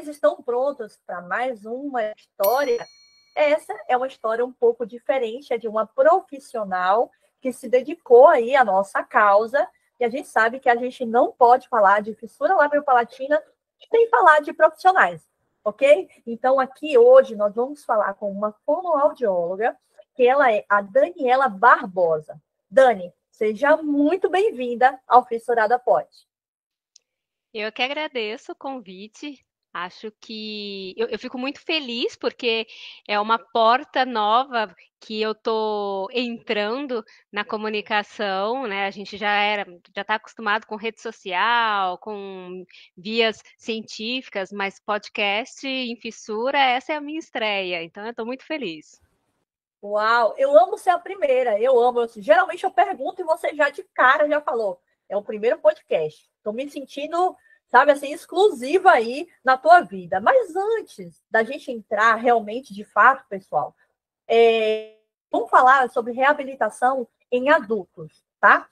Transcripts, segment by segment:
vocês estão prontos para mais uma história? Essa é uma história um pouco diferente, é de uma profissional que se dedicou aí à nossa causa, e a gente sabe que a gente não pode falar de fissura labiopalatina sem falar de profissionais, ok? Então, aqui hoje nós vamos falar com uma fonoaudióloga, que ela é a Daniela Barbosa. Dani, seja muito bem-vinda ao Fissurada Pod. Eu que agradeço o convite. Acho que eu fico muito feliz porque é uma porta nova que eu estou entrando na comunicação, né? A gente já está acostumado com rede social, com vias científicas, mas podcast em fissura, essa é a minha estreia, então eu estou muito feliz. Uau, eu amo ser a primeira, eu amo. Geralmente eu pergunto e você já de cara já falou. É o primeiro podcast. Estou me sentindo, sabe, assim, exclusiva aí na tua vida. Mas antes da gente entrar realmente de fato, pessoal, vamos falar sobre reabilitação em adultos, tá?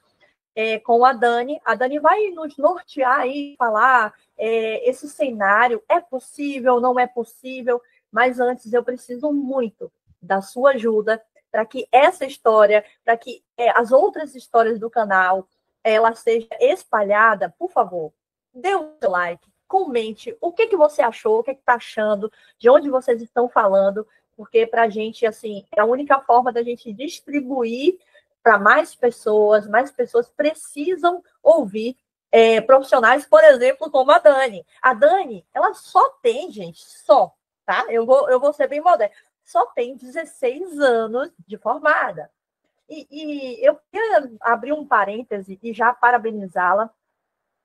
Com a Dani. A Dani vai nos nortear aí, falar esse cenário, é possível, não é possível, mas antes eu preciso muito da sua ajuda para que essa história, para que as outras histórias do canal, ela seja espalhada. Por favor, dê o seu like, comente o que você achou, o que está achando, de onde vocês estão falando, porque para a gente, assim, é a única forma da gente distribuir para mais pessoas precisam ouvir profissionais, por exemplo, como a Dani. A Dani, ela só tem, gente, só, tá? Eu vou ser bem moderna, só tem 16 anos de formada. E eu queria abrir um parêntese e já parabenizá-la,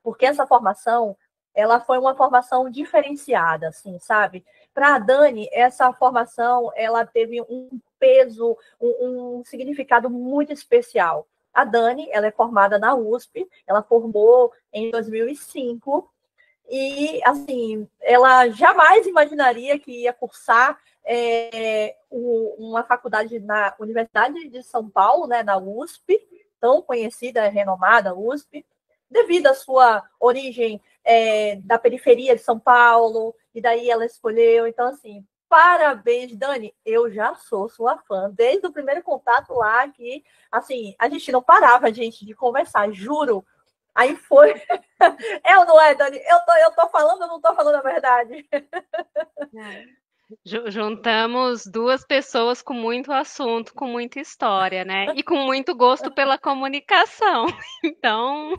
porque essa formação, ela foi uma formação diferenciada, assim, sabe? Para a Dani, essa formação, ela teve um peso, um significado muito especial. A Dani, ela é formada na USP, ela formou em 2005, e, assim, ela jamais imaginaria que ia cursar uma faculdade na Universidade de São Paulo, né, na USP, tão conhecida, renomada USP, devido à sua origem da periferia de São Paulo, e daí ela escolheu. Então, assim, parabéns, Dani. Eu já sou sua fã, desde o primeiro contato lá, que, assim, a gente não parava, gente, de conversar, juro. Aí foi. É ou não é, Dani? Eu tô falando ou não tô falando a verdade? Juntamos duas pessoas com muito assunto, com muita história, né? E com muito gosto pela comunicação. Então,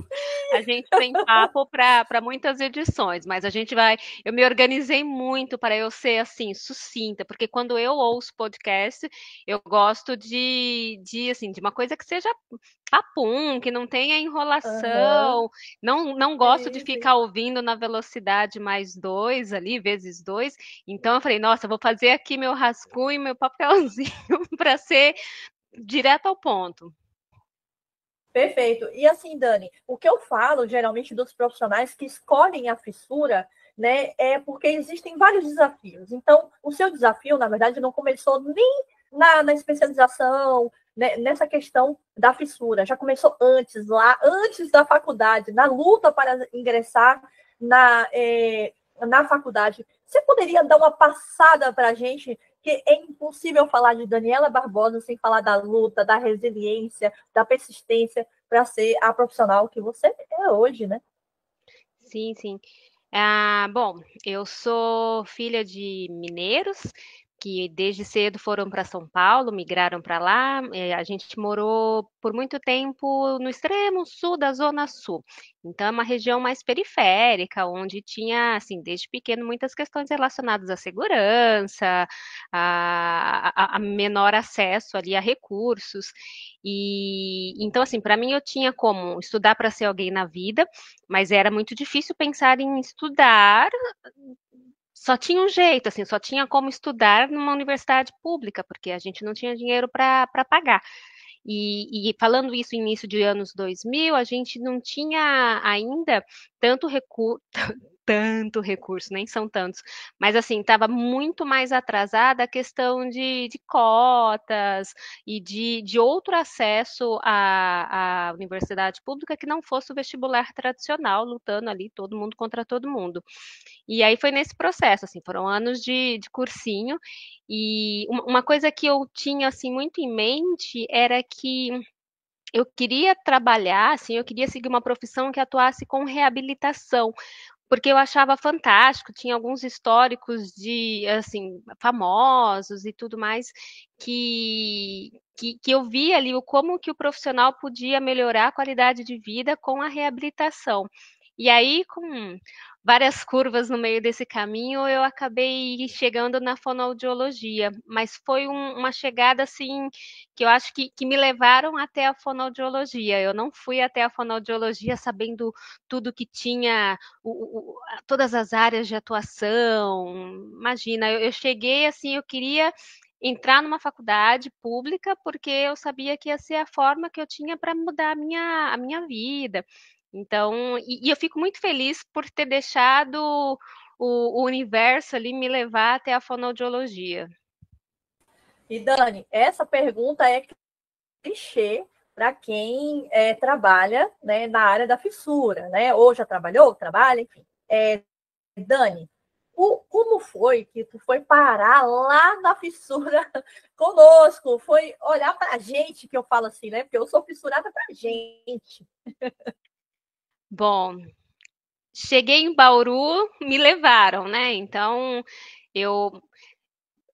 a gente tem papo para muitas edições, mas a gente vai. Eu me organizei muito para eu ser assim, sucinta, porque quando eu ouço podcast, eu gosto de uma coisa que seja papum, que não tenha Aham. enrolação. Não gosto de Sim, sim. ficar ouvindo na velocidade mais dois ali, vezes dois. Então eu falei, nossa, vou fazer aqui meu rascunho, meu papelzinho para ser direto ao ponto. Perfeito. E assim, Dani, o que eu falo geralmente dos profissionais que escolhem a fissura, né, é porque existem vários desafios. Então, o seu desafio, na verdade, não começou nem na especialização, né, nessa questão da fissura. Já começou antes, lá, antes da faculdade, na luta para ingressar na faculdade. Você poderia dar uma passada para a gente? Que é impossível falar de Daniela Barbosa sem falar da luta, da resiliência, da persistência para ser a profissional que você é hoje, né? Sim, sim. Ah, bom, eu sou filha de mineiros que desde cedo foram para São Paulo, migraram para lá. A gente morou por muito tempo no extremo sul da Zona Sul. Então, é uma região mais periférica, onde tinha, assim, desde pequeno, muitas questões relacionadas à segurança, a menor acesso ali a recursos. E então, assim, para mim, eu tinha como estudar para ser alguém na vida, mas era muito difícil pensar em estudar. Só tinha um jeito, assim, só tinha como estudar numa universidade pública, porque a gente não tinha dinheiro para pagar. E falando isso início de anos 2000, a gente não tinha ainda tanto recurso, tanto recurso, nem são tantos, mas assim, estava muito mais atrasada a questão de cotas e de outro acesso à universidade pública que não fosse o vestibular tradicional, lutando ali todo mundo contra todo mundo. E aí foi nesse processo, assim, foram anos de cursinho, e uma coisa que eu tinha, assim, muito em mente era que eu queria trabalhar, assim, eu queria seguir uma profissão que atuasse com reabilitação, porque eu achava fantástico, tinha alguns históricos de, assim, famosos e tudo mais, que eu via ali o como que o profissional podia melhorar a qualidade de vida com a reabilitação. E aí, com várias curvas no meio desse caminho, eu acabei chegando na fonoaudiologia, mas foi uma chegada, assim, que eu acho que me levaram até a fonoaudiologia. Eu não fui até a fonoaudiologia sabendo tudo que tinha todas as áreas de atuação. Imagina, eu cheguei assim, eu queria entrar numa faculdade pública porque eu sabia que ia ser a forma que eu tinha para mudar a minha vida. Então, e eu fico muito feliz por ter deixado o universo ali me levar até a fonoaudiologia. E Dani, essa pergunta é clichê para quem trabalha, né, na área da fissura, né? Ou já trabalhou, trabalha, enfim. Dani, como foi que tu foi parar lá na fissura conosco? Foi olhar para a gente, que eu falo assim, né? Porque eu sou fissurada para gente. Bom, cheguei em Bauru, me levaram, né? Então, eu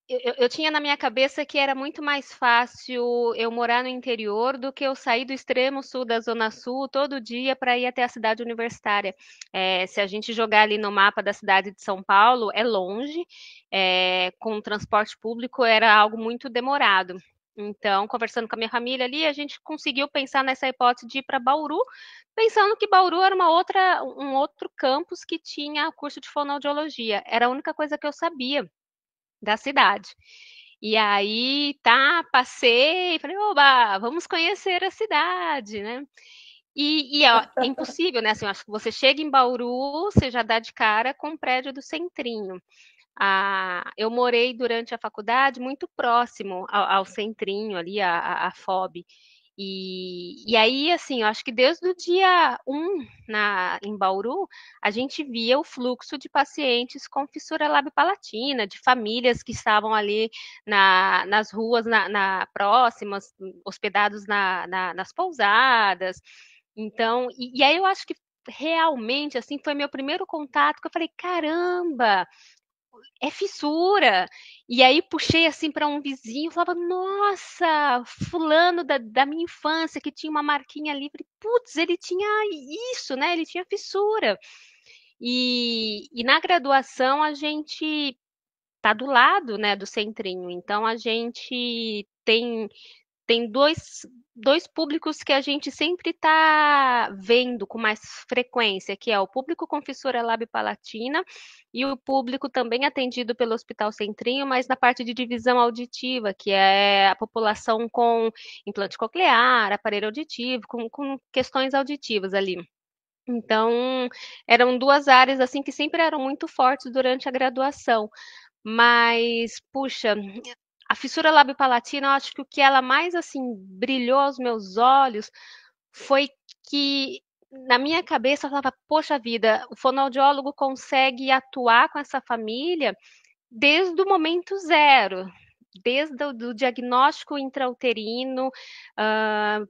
eu tinha na minha cabeça que era muito mais fácil eu morar no interior do que eu sair do extremo sul da Zona Sul todo dia para ir até a cidade universitária. Se a gente jogar ali no mapa da cidade de São Paulo, é longe, com o transporte público era algo muito demorado. Então, conversando com a minha família ali, a gente conseguiu pensar nessa hipótese de ir para Bauru, pensando que Bauru era um outro campus que tinha curso de fonoaudiologia. Era a única coisa que eu sabia da cidade. E aí, tá, passei, falei, oba, vamos conhecer a cidade, né? É impossível, né? Assim, eu acho que você chega em Bauru, você já dá de cara com o prédio do Centrinho. Eu morei durante a faculdade muito próximo ao Centrinho, ali, a FOB. E aí, assim, eu acho que desde o dia 1 em Bauru, a gente via o fluxo de pacientes com fissura labiopalatina, de famílias que estavam ali nas ruas próximas, hospedados nas pousadas. Então, e aí eu acho que realmente, assim, foi meu primeiro contato, que eu falei, caramba, é fissura. E aí puxei assim para um vizinho, falava, nossa, fulano da minha infância que tinha uma marquinha livre, putz, ele tinha isso, né? Ele tinha fissura. E na graduação a gente tá do lado, né, do centrinho. Então a gente tem dois públicos que a gente sempre está vendo com mais frequência, que é o público com fissura labiopalatina e o público também atendido pelo Hospital Centrinho, mas na parte de divisão auditiva, que é a população com implante coclear, aparelho auditivo, com questões auditivas ali. Então, eram duas áreas assim que sempre eram muito fortes durante a graduação. Mas, puxa, a fissura labiopalatina, eu acho que o que ela mais assim brilhou aos meus olhos foi que na minha cabeça eu falava, poxa vida, o fonoaudiólogo consegue atuar com essa família desde o momento zero, desde o do diagnóstico intrauterino, uh,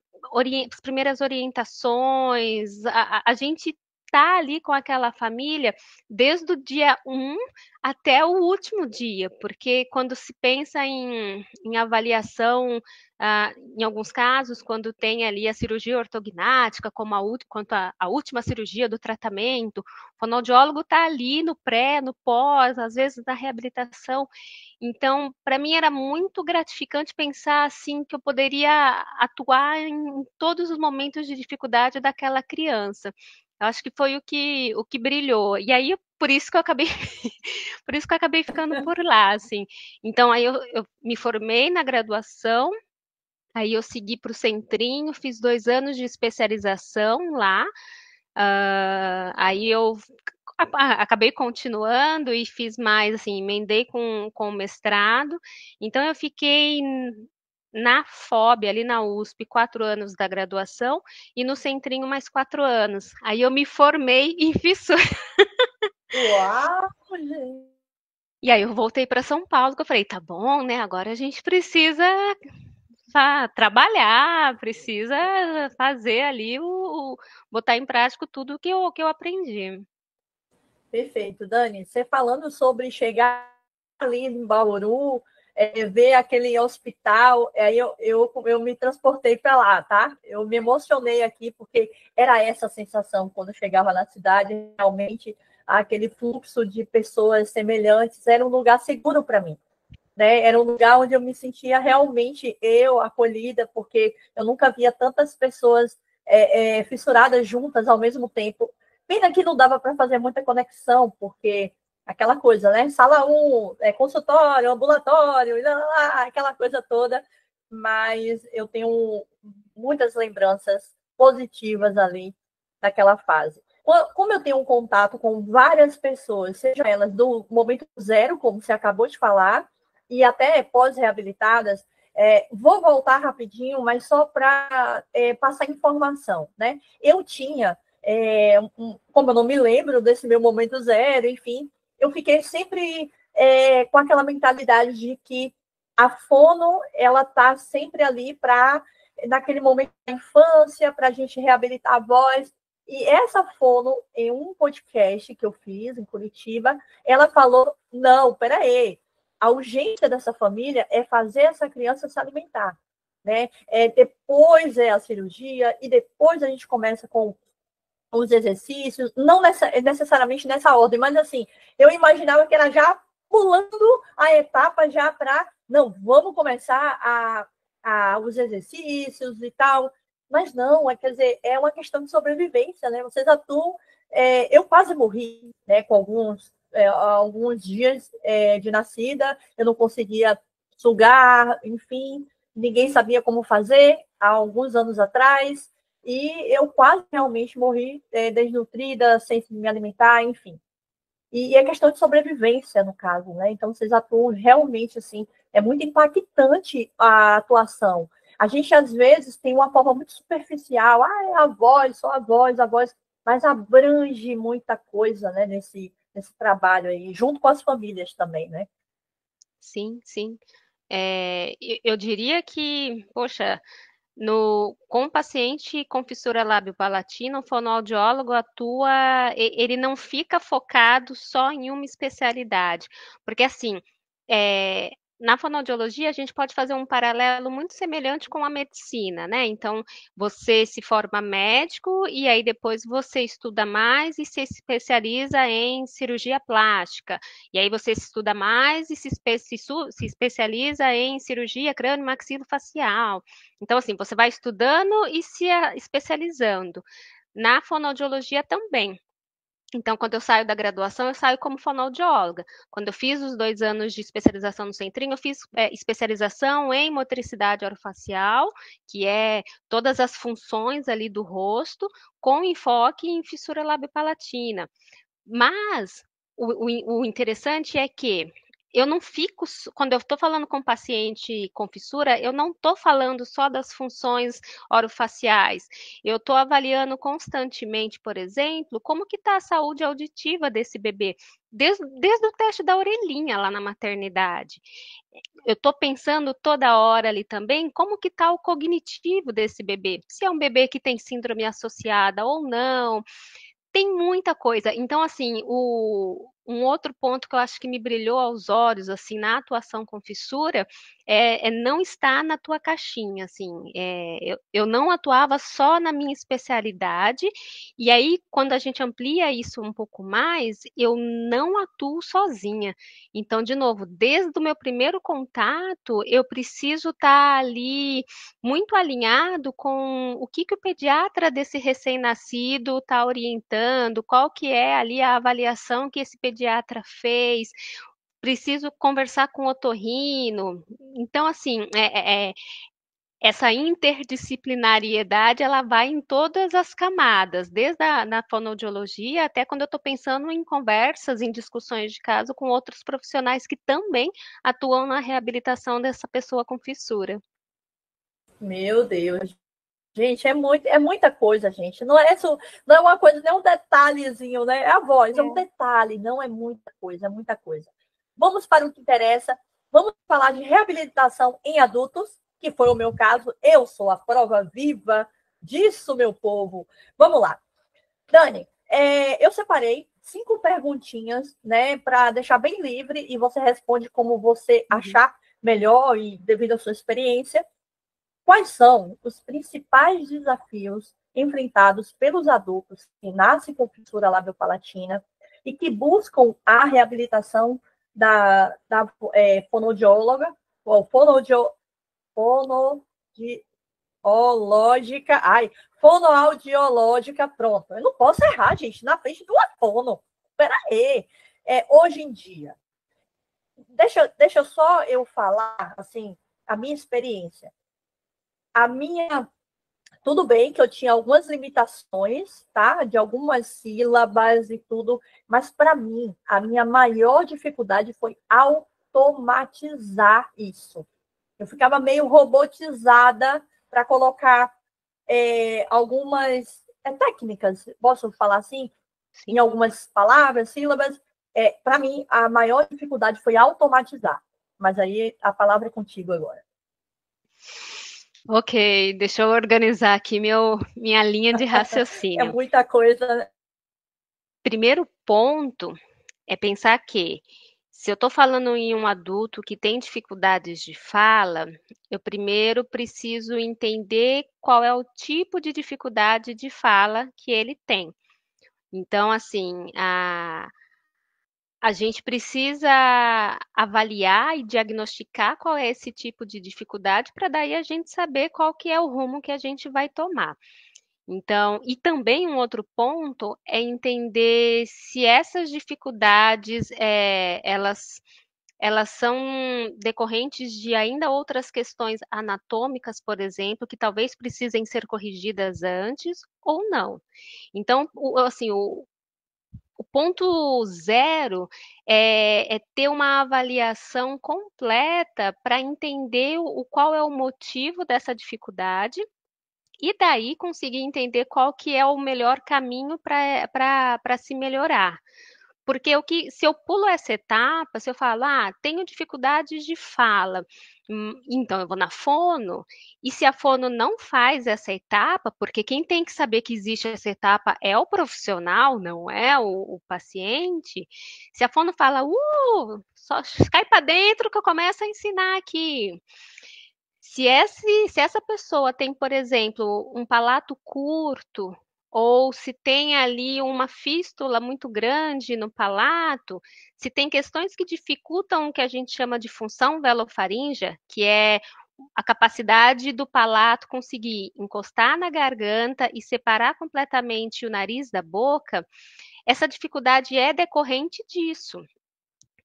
as primeiras orientações, a gente está ali com aquela família desde o dia 1 até o último dia, porque quando se pensa em avaliação, em alguns casos, quando tem ali a cirurgia ortognática, como quanto a última cirurgia do tratamento, o fonoaudiólogo está ali no pré, no pós, às vezes na reabilitação. Então, para mim era muito gratificante pensar assim que eu poderia atuar em todos os momentos de dificuldade daquela criança. Eu acho que foi o que brilhou. E aí, por isso que eu acabei, por isso que eu acabei ficando por lá, assim. Então, aí eu me formei na graduação, aí eu segui para o Centrinho, fiz 2 anos de especialização lá. Aí eu acabei continuando e fiz mais, assim, emendei com o mestrado. Então, eu fiquei na FOB, ali na USP, 4 anos da graduação, e no Centrinho mais 4 anos. Aí eu me formei em fissura. Uau, gente. E aí eu voltei para São Paulo, que eu falei, tá bom, né? Agora a gente precisa trabalhar, precisa fazer ali botar em prática tudo que eu aprendi. Perfeito, Dani. Você falando sobre chegar ali em Bauru, ver aquele hospital, aí eu me transportei para lá, tá? Eu me emocionei aqui, porque era essa sensação quando eu chegava na cidade, realmente aquele fluxo de pessoas semelhantes, era um lugar seguro para mim. Né? Era um lugar onde eu me sentia realmente acolhida, porque eu nunca via tantas pessoas fissuradas juntas ao mesmo tempo. Pena que não dava para fazer muita conexão, porque aquela coisa, né? Sala 1, consultório, ambulatório, aquela coisa toda. Mas eu tenho muitas lembranças positivas ali daquela fase. Como eu tenho um contato com várias pessoas, seja elas do momento zero, como você acabou de falar, e até pós-reabilitadas, vou voltar rapidinho, mas só para passar informação. Né? Eu tinha, como eu não me lembro desse meu momento zero, enfim, eu fiquei sempre com aquela mentalidade de que a fono ela está sempre ali para, naquele momento da infância, para a gente reabilitar a voz. E essa fono, em um podcast que eu fiz em Curitiba, ela falou: não, peraí, a urgência dessa família é fazer essa criança se alimentar. Né? Depois é a cirurgia, e depois a gente começa com os exercícios, não necessariamente nessa ordem, mas assim, eu imaginava que era já pulando a etapa já para, não, vamos começar os exercícios e tal, mas não, quer dizer, é uma questão de sobrevivência, né? Vocês atuam, eu quase morri, né, com alguns dias de nascida, eu não conseguia sugar, enfim, ninguém sabia como fazer há alguns anos atrás, e eu quase realmente morri desnutrida, sem me alimentar, enfim. E é questão de sobrevivência, no caso, né? Então, vocês atuam realmente, assim, é muito impactante a atuação. A gente, às vezes, tem uma forma muito superficial, é a voz, só a voz, mas abrange muita coisa, né, nesse trabalho aí, junto com as famílias também, né? Sim, sim. Eu diria que, poxa, com o paciente com fissura lábio-palatina, o fonoaudiólogo atua, ele não fica focado só em uma especialidade, porque assim, é, na fonoaudiologia a gente pode fazer um paralelo muito semelhante com a medicina, né? Então, você se forma médico e aí depois você estuda mais e se especializa em cirurgia plástica. E aí você estuda mais e se especializa em cirurgia crânio-maxilofacial. Então, assim, você vai estudando e se especializando. Na fonoaudiologia também. Então, quando eu saio da graduação, eu saio como fonoaudióloga. Quando eu fiz os 2 anos de especialização no Centrinho, eu fiz especialização em motricidade orofacial, que é todas as funções ali do rosto, com enfoque em fissura labiopalatina. Mas o interessante é que eu não fico, quando eu estou falando com paciente com fissura, eu não estou falando só das funções orofaciais. Eu estou avaliando constantemente, por exemplo, como que está a saúde auditiva desse bebê, desde o teste da orelhinha lá na maternidade. Eu estou pensando toda hora ali também como que está o cognitivo desse bebê, se é um bebê que tem síndrome associada ou não, tem muita coisa. Então, assim, um outro ponto que eu acho que me brilhou aos olhos, assim, na atuação com fissura, não estar na tua caixinha, assim. Eu não atuava só na minha especialidade, e aí, quando a gente amplia isso um pouco mais, eu não atuo sozinha. Então, de novo, desde o meu primeiro contato, eu preciso estar ali muito alinhado com o que o pediatra desse recém-nascido está orientando, qual que é ali a avaliação que esse pediatra fez, preciso conversar com o otorrino. Então, assim, essa interdisciplinariedade, ela vai em todas as camadas, desde na fonoaudiologia até quando eu estou pensando em conversas, em discussões de caso com outros profissionais que também atuam na reabilitação dessa pessoa com fissura. Meu Deus. Gente, é muita coisa, gente. Não é, isso, não é uma coisa, nem um detalhezinho, né? É a voz, é um detalhe, não é muita coisa, é muita coisa. Vamos para o que interessa. Vamos falar de reabilitação em adultos, que foi o meu caso. Eu sou a prova viva disso, meu povo. Vamos lá. Dani, eu separei 5 perguntinhas, né, para deixar bem livre e você responde como você achar melhor e devido à sua experiência. Quais são os principais desafios enfrentados pelos adultos que nascem com fissura labiopalatina e que buscam a reabilitação da fonoaudióloga, ou fonoaudiológica, pronto. Eu não posso errar, gente, na frente do fono. Espera aí. Hoje em dia, deixa só eu falar, assim, a minha experiência. Tudo bem que eu tinha algumas limitações, tá? De algumas sílabas e tudo, mas para mim, a minha maior dificuldade foi automatizar isso. Eu ficava meio robotizada para colocar algumas técnicas, posso falar assim, Sim. em algumas palavras, sílabas. Para mim, a maior dificuldade foi automatizar. Mas aí a palavra é contigo agora. Ok, deixa eu organizar aqui minha linha de É raciocínio. muita coisa. Primeiro ponto é pensar que, se eu estou falando em um adulto que tem dificuldades de fala, eu primeiro preciso entender qual é o tipo de dificuldade de fala que ele tem. Então, assim, a gente precisa avaliar e diagnosticar qual é esse tipo de dificuldade para daí a gente saber qual que é o rumo que a gente vai tomar. Então, e também um outro ponto é entender se essas dificuldades, elas são decorrentes de ainda outras questões anatômicas, por exemplo, que talvez precisem ser corrigidas antes ou não. Então, assim, o ponto zero é ter uma avaliação completa para entender qual é o motivo dessa dificuldade e daí conseguir entender qual que é o melhor caminho para se melhorar. Porque se eu pulo essa etapa, se eu falo, tenho dificuldades de fala, então eu vou na fono, e se a fono não faz essa etapa, porque quem tem que saber que existe essa etapa é o profissional, não é o paciente, se a fono fala, só cai para dentro que eu começo a ensinar aqui. Se essa pessoa tem, por exemplo, um palato curto, ou se tem ali uma fístula muito grande no palato, se tem questões que dificultam o que a gente chama de função velofaríngea, que é a capacidade do palato conseguir encostar na garganta e separar completamente o nariz da boca, essa dificuldade é decorrente disso.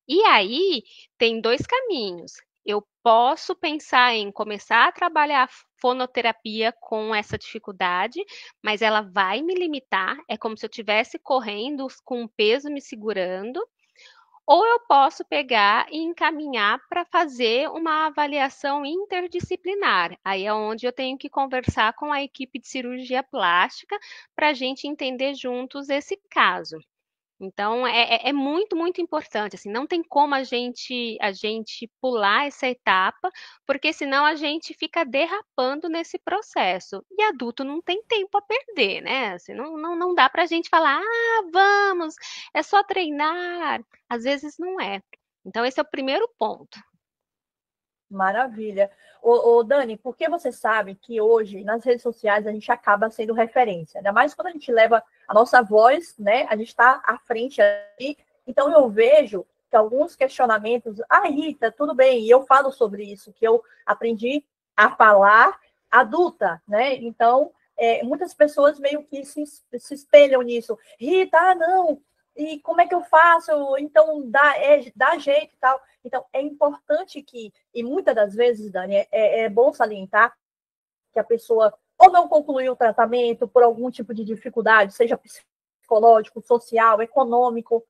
E aí tem dois caminhos. Eu posso pensar em começar a trabalhar fonoterapia com essa dificuldade, mas ela vai me limitar, é como se eu estivesse correndo com um peso me segurando, ou eu posso pegar e encaminhar para fazer uma avaliação interdisciplinar. Aí é onde eu tenho que conversar com a equipe de cirurgia plástica para a gente entender juntos esse caso. Então, é muito, muito importante, assim, não tem como a gente pular essa etapa, porque senão a gente fica derrapando nesse processo. E adulto não tem tempo a perder, né? Assim, não dá para a gente falar, vamos, é só treinar. Às vezes não é. Então, esse é o primeiro ponto. Maravilha. Dani, porque você sabe que hoje nas redes sociais a gente acaba sendo referência, ainda mais quando a gente leva a nossa voz, né? A gente está à frente ali. Então eu vejo que alguns questionamentos, Rita, tudo bem, e eu falo sobre isso, que eu aprendi a falar adulta, né? Então, muitas pessoas meio que se espelham nisso. Rita, não, e como é que eu faço? Então, dá jeito e tal. Então, é importante que, e muitas das vezes, Dani, é bom salientar que a pessoa ou não concluiu o tratamento por algum tipo de dificuldade, seja psicológico, social, econômico,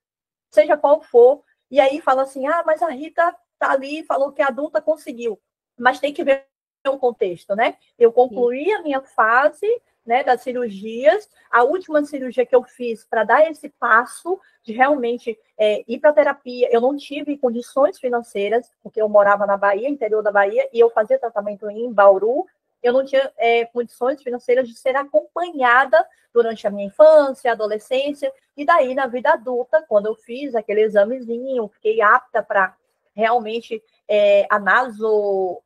seja qual for, e aí fala assim, mas a Rita tá ali, falou que a adulta conseguiu, mas tem que ver o contexto, né? Eu concluí a minha fase, né, das cirurgias, a última cirurgia que eu fiz para dar esse passo de realmente ir para terapia, eu não tive condições financeiras, porque eu morava na Bahia, interior da Bahia, e eu fazia tratamento em Bauru, eu não tinha condições financeiras de ser acompanhada durante a minha infância, adolescência, e daí na vida adulta, quando eu fiz aquele examezinho, fiquei apta para realmente a naso.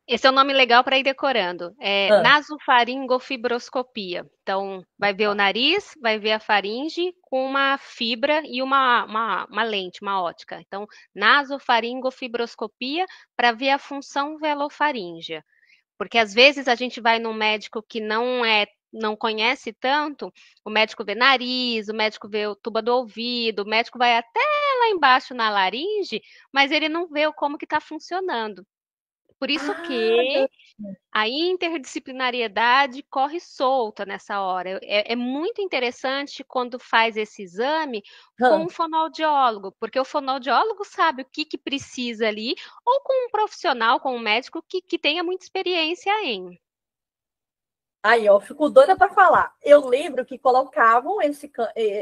Esse é um nome legal para ir decorando. É nasofaringofibroscopia. Então, vai ver o nariz, vai ver a faringe com uma fibra e uma lente, uma ótica. Então, nasofaringofibroscopia para ver a função velofaríngea. Porque às vezes a gente vai num médico que não conhece tanto, o médico vê nariz, o médico vê o tuba do ouvido, o médico vai até lá embaixo na laringe, mas ele não vê como que está funcionando. Por isso que a interdisciplinariedade corre solta nessa hora. É muito interessante quando faz esse exame com um fonoaudiólogo, porque o fonoaudiólogo sabe o que precisa ali, ou com um profissional, com um médico que tenha muita experiência em. Aí, ó, fico doida para falar. Eu lembro que colocavam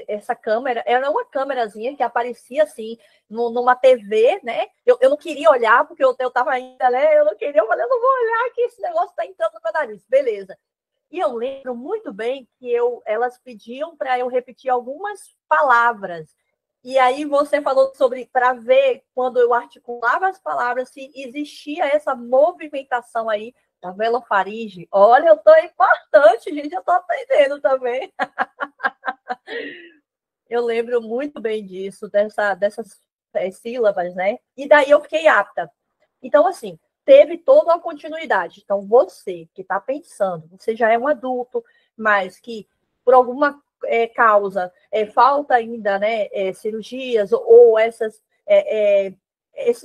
essa câmera, era uma câmerazinha que aparecia assim numa TV, né? Eu não queria olhar, porque eu tava ainda, né? Eu não queria, eu falei, eu não vou olhar que esse negócio tá entrando no meu nariz. Beleza. E eu lembro muito bem que elas pediam para eu repetir algumas palavras. E aí você falou sobre para ver quando eu articulava as palavras se existia essa movimentação aí da velofaringe. Olha, eu estou importante, gente, eu estou aprendendo também. Eu lembro muito bem disso, dessas sílabas, né? E daí eu fiquei apta. Então, assim, teve toda uma continuidade. Então, você que está pensando, você já é um adulto, mas que por alguma causa falta ainda, né, cirurgias ou esse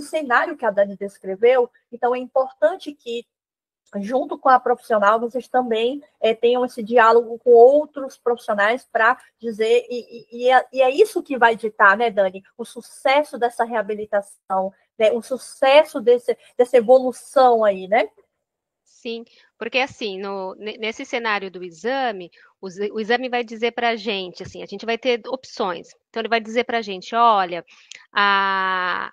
cenário que a Dani descreveu, então é importante que junto com a profissional, vocês também tenham esse diálogo com outros profissionais para dizer, e é isso que vai ditar, né, Dani, o sucesso dessa reabilitação, né, o sucesso dessa evolução aí, né? Sim, porque assim, nesse cenário do exame, o exame vai dizer para a gente, assim, a gente vai ter opções. Então, ele vai dizer para a gente, olha, a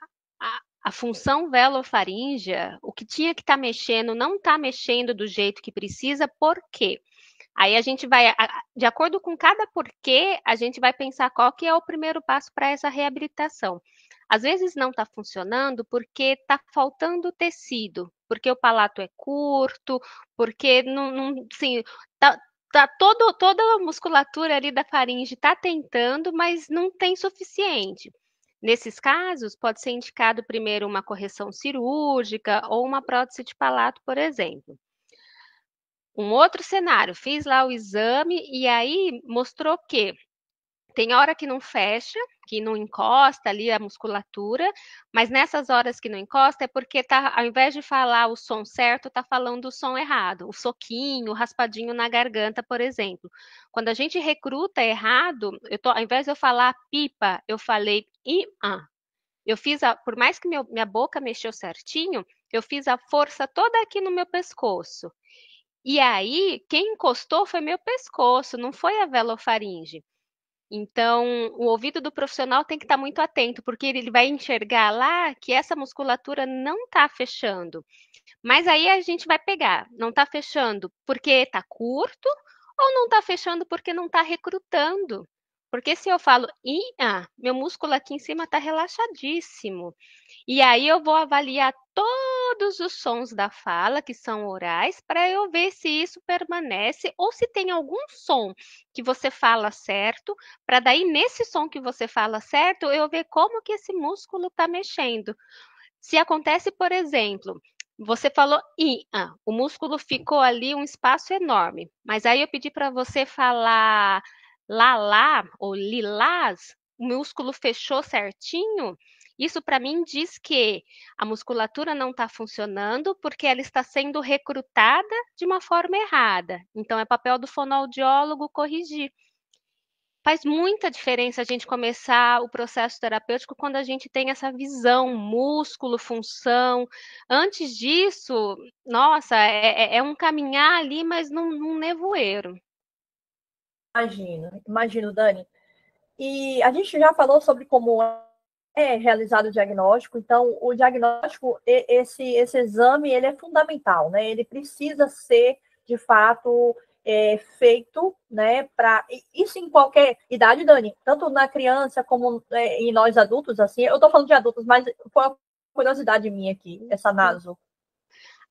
função velofaríngea, o que tinha que estar mexendo, não está mexendo do jeito que precisa, por quê? Aí a gente vai, de acordo com cada porquê, a gente vai pensar qual que é o primeiro passo para essa reabilitação. Às vezes não está funcionando porque está faltando tecido, porque o palato é curto, porque não assim, toda a musculatura ali da faringe está tentando, mas não tem suficiente. Nesses casos, pode ser indicado primeiro uma correção cirúrgica ou uma prótese de palato, por exemplo. Um outro cenário, fiz lá o exame e aí mostrou que tem hora que não fecha, que não encosta ali a musculatura, mas nessas horas que não encosta é porque tá, ao invés de falar o som certo, tá falando o som errado, o soquinho, o raspadinho na garganta, por exemplo. Quando a gente recruta errado, ao invés de eu falar pipa, eu falei i, ah. Eu fiz por mais que minha boca mexeu certinho, eu fiz a força toda aqui no meu pescoço. E aí, quem encostou foi meu pescoço, não foi a velofaringe. Então, o ouvido do profissional tem que estar muito atento, porque ele vai enxergar lá que essa musculatura não está fechando. Mas aí a gente vai pegar, não está fechando porque está curto ou não está fechando porque não está recrutando. Porque se eu falo, meu músculo aqui em cima está relaxadíssimo. E aí eu vou avaliar todos os sons da fala, que são orais, para eu ver se isso permanece ou se tem algum som que você fala certo, para daí nesse som que você fala certo, eu ver como que esse músculo está mexendo. Se acontece, por exemplo, você falou o músculo ficou ali um espaço enorme, mas aí eu pedi para você falar lalá ou lilás, o músculo fechou certinho, Isso, para mim, diz que a musculatura não está funcionando porque ela está sendo recrutada de uma forma errada. Então, é papel do fonoaudiólogo corrigir. Faz muita diferença a gente começar o processo terapêutico quando a gente tem essa visão, músculo, função. Antes disso, nossa, é um caminhar ali, mas num nevoeiro. Imagino, Dani. E a gente já falou sobre como é realizado o diagnóstico, então o diagnóstico, esse exame, ele é fundamental, né? Ele precisa ser, de fato, feito, né? Isso em qualquer idade, Dani, tanto na criança como em nós adultos, assim, eu estou falando de adultos, mas foi uma curiosidade minha aqui, essa naso.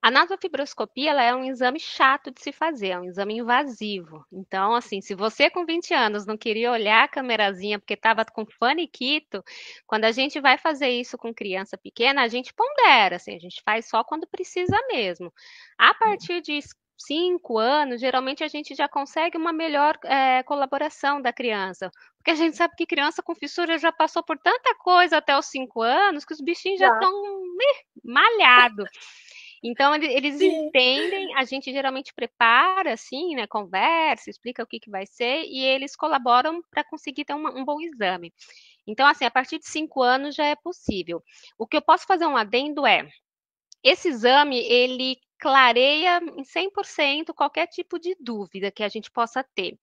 A nasofibroscopia, ela é um exame chato de se fazer, é um exame invasivo. Então, assim, se você com 20 anos não queria olhar a câmerazinha porque estava com faniquito, quando a gente vai fazer isso com criança pequena, a gente pondera, assim, a gente faz só quando precisa mesmo. A partir de 5 anos, geralmente a gente já consegue uma melhor colaboração da criança. Porque a gente sabe que criança com fissura já passou por tanta coisa até os 5 anos que os bichinhos já estão malhados. Então, eles Sim. entendem, a gente geralmente prepara, assim, né, conversa, explica o que vai ser, e eles colaboram para conseguir ter um bom exame. Então, assim, a partir de 5 anos já é possível. O que eu posso fazer um adendo esse exame, ele clareia em 100% qualquer tipo de dúvida que a gente possa ter.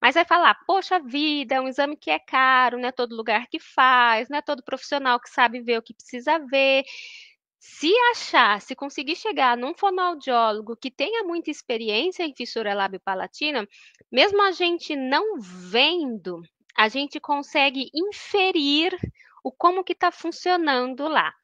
Mas vai falar, poxa vida, é um exame que é caro, não é todo lugar que faz, não é todo profissional que sabe ver o que precisa ver. Se conseguir chegar num fonoaudiólogo que tenha muita experiência em fissura lábio-palatina, mesmo a gente não vendo, a gente consegue inferir o como que está funcionando lá.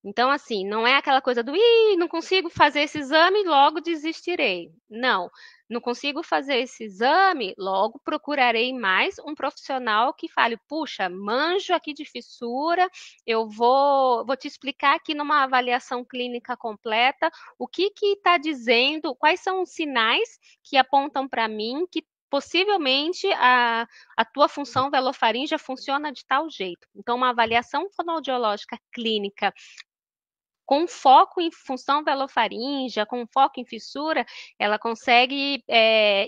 Então, assim, não é aquela coisa do, ih, não consigo fazer esse exame, logo desistirei. Não, não consigo fazer esse exame, logo procurarei mais um profissional que fale, puxa, manjo aqui de fissura, eu vou te explicar aqui numa avaliação clínica completa o que está dizendo, quais são os sinais que apontam para mim que possivelmente a tua função velofaríngea funciona de tal jeito. Então, uma avaliação fonoaudiológica clínica com foco em função velofaríngea, com foco em fissura, ela consegue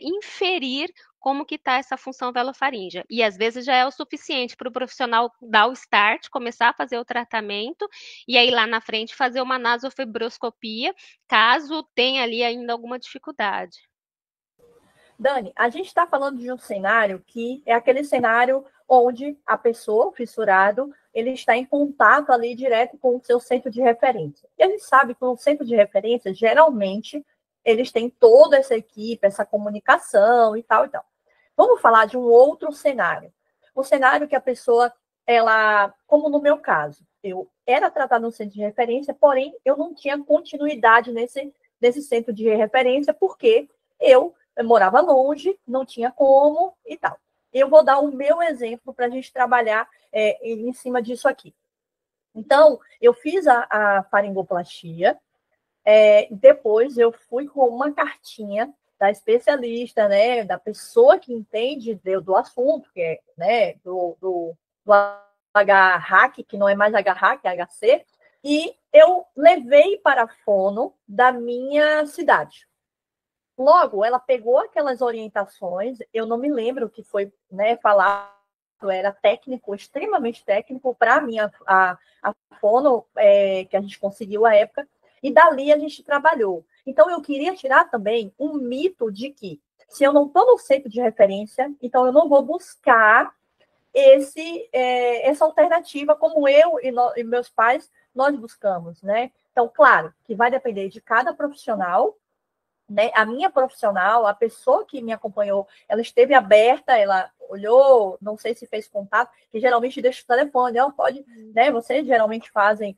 inferir como que está essa função velofaríngea. E às vezes já é o suficiente para o profissional dar o start, começar a fazer o tratamento, e aí lá na frente fazer uma nasofibroscopia, caso tenha ali ainda alguma dificuldade. Dani, a gente está falando de um cenário que é aquele cenário onde a pessoa, o fissurado, ele está em contato ali direto com o seu centro de referência. E a gente sabe que o centro de referência, geralmente, eles têm toda essa equipe, essa comunicação e tal e tal. Vamos falar de um outro cenário. O cenário que a pessoa, ela, como no meu caso, eu era tratada no centro de referência, porém eu não tinha continuidade nesse centro de referência, porque eu morava longe, não tinha como e tal. Eu vou dar o meu exemplo para a gente trabalhar em cima disso aqui. Então, eu fiz a faringoplastia, depois eu fui com uma cartinha da especialista, né, da pessoa que entende do assunto, que é, né, do H-RAC, que não é mais H-RAC, é HC, e eu levei para a fono da minha cidade. Logo, ela pegou aquelas orientações, eu não me lembro o que foi, né, falado, era técnico, extremamente técnico para a fono que a gente conseguiu à época, e dali a gente trabalhou. Então, eu queria tirar também um mito de que, se eu não estou no centro de referência, então eu não vou buscar essa alternativa como eu e meus pais, nós buscamos, né? Então, claro, que vai depender de cada profissional, né? A minha profissional, a pessoa que me acompanhou, ela esteve aberta, ela olhou, não sei se fez contato, que geralmente deixa o telefone, ela pode, né? Vocês geralmente fazem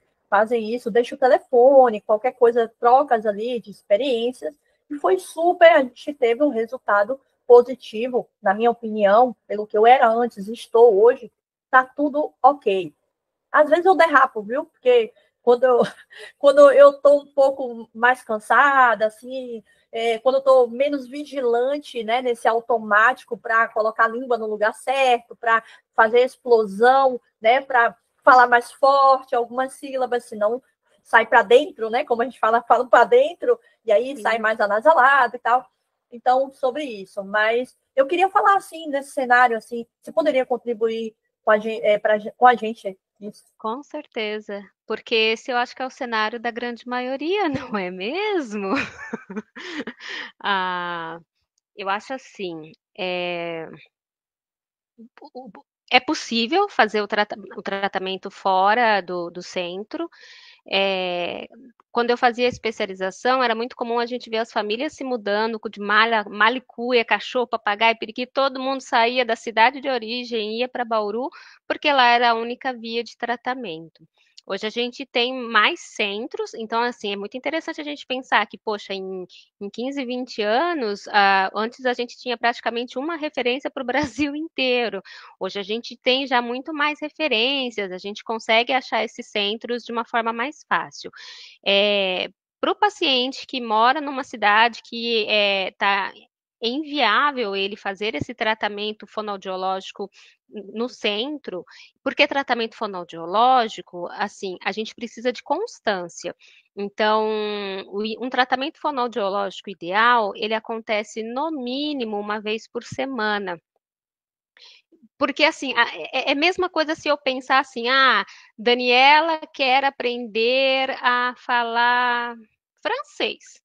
isso, deixa o telefone, qualquer coisa, trocas ali de experiências, e foi super, a gente teve um resultado positivo, na minha opinião, pelo que eu era antes, estou hoje, tá tudo ok. Às vezes eu derrapo, viu? Porque quando eu, quando eu estou um pouco mais cansada, assim, quando eu estou menos vigilante, né, nesse automático para colocar a língua no lugar certo, para fazer explosão, né, para falar mais forte algumas sílabas, senão sai para dentro, né? Como a gente fala para dentro, e aí sai mais anasalado e tal. Então, sobre isso. Mas eu queria falar, assim, nesse cenário, assim, você poderia contribuir com a gente, com a gente isso? Com certeza, porque esse eu acho que é o cenário da grande maioria, não é mesmo? Ah, eu acho assim, é possível fazer o tratamento fora do centro. É, quando eu fazia especialização, era muito comum a gente ver as famílias se mudando de malicuia, cachorro, papagaio, periquito, todo mundo saía da cidade de origem, ia para Bauru, porque lá era a única via de tratamento. Hoje a gente tem mais centros, então, assim, é muito interessante a gente pensar que, poxa, em 15, 20 anos, antes a gente tinha praticamente uma referência para o Brasil inteiro. Hoje a gente tem já muito mais referências, a gente consegue achar esses centros de uma forma mais fácil. Para o paciente que mora numa cidade que está inviável ele fazer esse tratamento fonoaudiológico no centro, porque tratamento fonoaudiológico, assim, a gente precisa de constância. Então, um tratamento fonoaudiológico ideal, ele acontece no mínimo uma vez por semana. Porque, assim, é a mesma coisa se eu pensar assim, Daniela quer aprender a falar francês.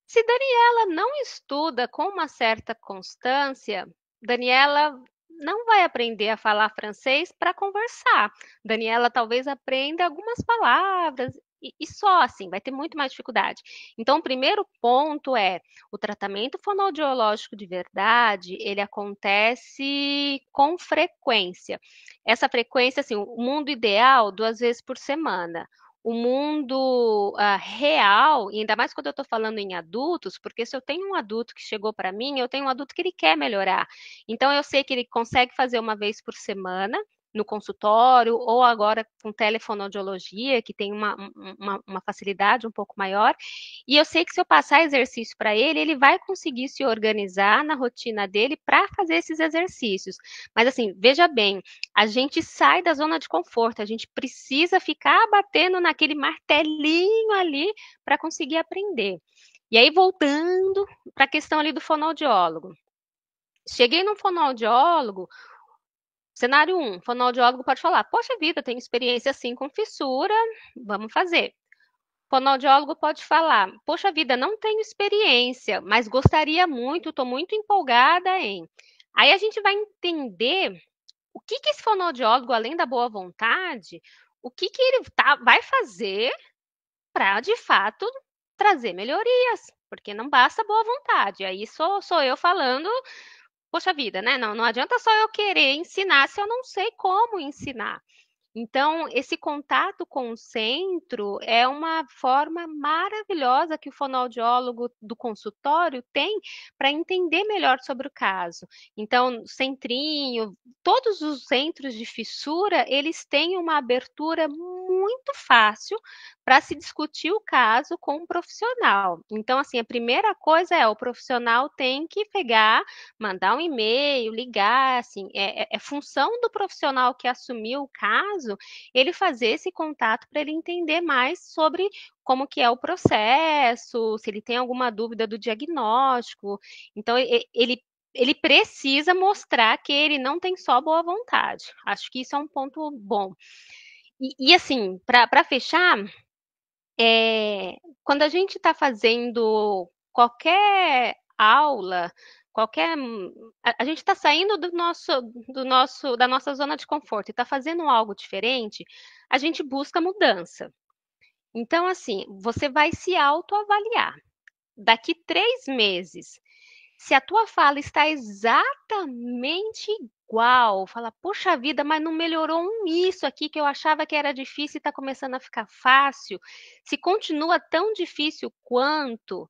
Se Daniela não estuda com uma certa constância, Daniela não vai aprender a falar francês para conversar. Daniela talvez aprenda algumas palavras e só assim, vai ter muito mais dificuldade. Então, o primeiro ponto é o tratamento fonoaudiológico de verdade, ele acontece com frequência. Essa frequência, assim, o mundo ideal, 2 vezes por semana. O mundo real, e ainda mais quando eu estou falando em adultos, porque se eu tenho um adulto que chegou para mim, eu tenho um adulto que ele quer melhorar. Então, eu sei que ele consegue fazer uma vez por semana no consultório, ou agora com telefonoaudiologia, que tem uma facilidade um pouco maior. E eu sei que se eu passar exercício para ele, ele vai conseguir se organizar na rotina dele para fazer esses exercícios. Mas assim, veja bem, a gente sai da zona de conforto, a gente precisa ficar batendo naquele martelinho ali para conseguir aprender. E aí, voltando para a questão ali do fonoaudiólogo. Cheguei no fonoaudiólogo, cenário 1, fonoaudiólogo pode falar, poxa vida, tenho experiência assim com fissura, vamos fazer. Fonoaudiólogo pode falar, poxa vida, não tenho experiência, mas gostaria muito, estou muito empolgada em. Aí a gente vai entender o que esse fonoaudiólogo, além da boa vontade, o que ele vai fazer para, de fato, trazer melhorias, porque não basta boa vontade. Aí sou eu falando, poxa vida, né? Não adianta só eu querer ensinar se eu não sei como ensinar. Então, esse contato com o centro é uma forma maravilhosa que o fonoaudiólogo do consultório tem para entender melhor sobre o caso. Então, centrinho, todos os centros de fissura, eles têm uma abertura muito fácil para se discutir o caso com um profissional. Então, assim, a primeira coisa é o profissional tem que pegar, mandar um e-mail, ligar, assim, é função do profissional que assumiu o caso ele fazer esse contato para ele entender mais sobre como que é o processo, se ele tem alguma dúvida do diagnóstico. Então, ele precisa mostrar que ele não tem só boa vontade. Acho que isso é um ponto bom. E assim, para fechar, quando a gente está fazendo qualquer aula, qualquer. A gente está saindo da nossa zona de conforto e está fazendo algo diferente, a gente busca mudança. Então, assim, você vai se autoavaliar. Daqui 3 meses, se a tua fala está exatamente igual, fala, poxa vida, mas não melhorou isso aqui que eu achava que era difícil e está começando a ficar fácil. Se continua tão difícil quanto,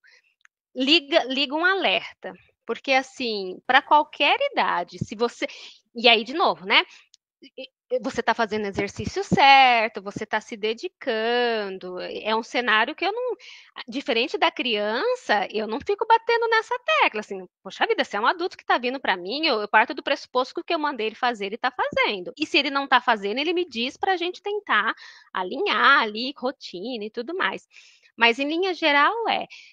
liga um alerta. Porque, assim, para qualquer idade, se você. E aí, de novo, né? você está fazendo exercício certo, você está se dedicando. É um cenário que eu não. Diferente da criança, eu não fico batendo nessa tecla. Assim, poxa vida, você é um adulto que está vindo para mim, eu parto do pressuposto que o que eu mandei ele fazer, ele está fazendo. E se ele não está fazendo, ele me diz para a gente tentar alinhar ali, rotina e tudo mais. Mas em linha geral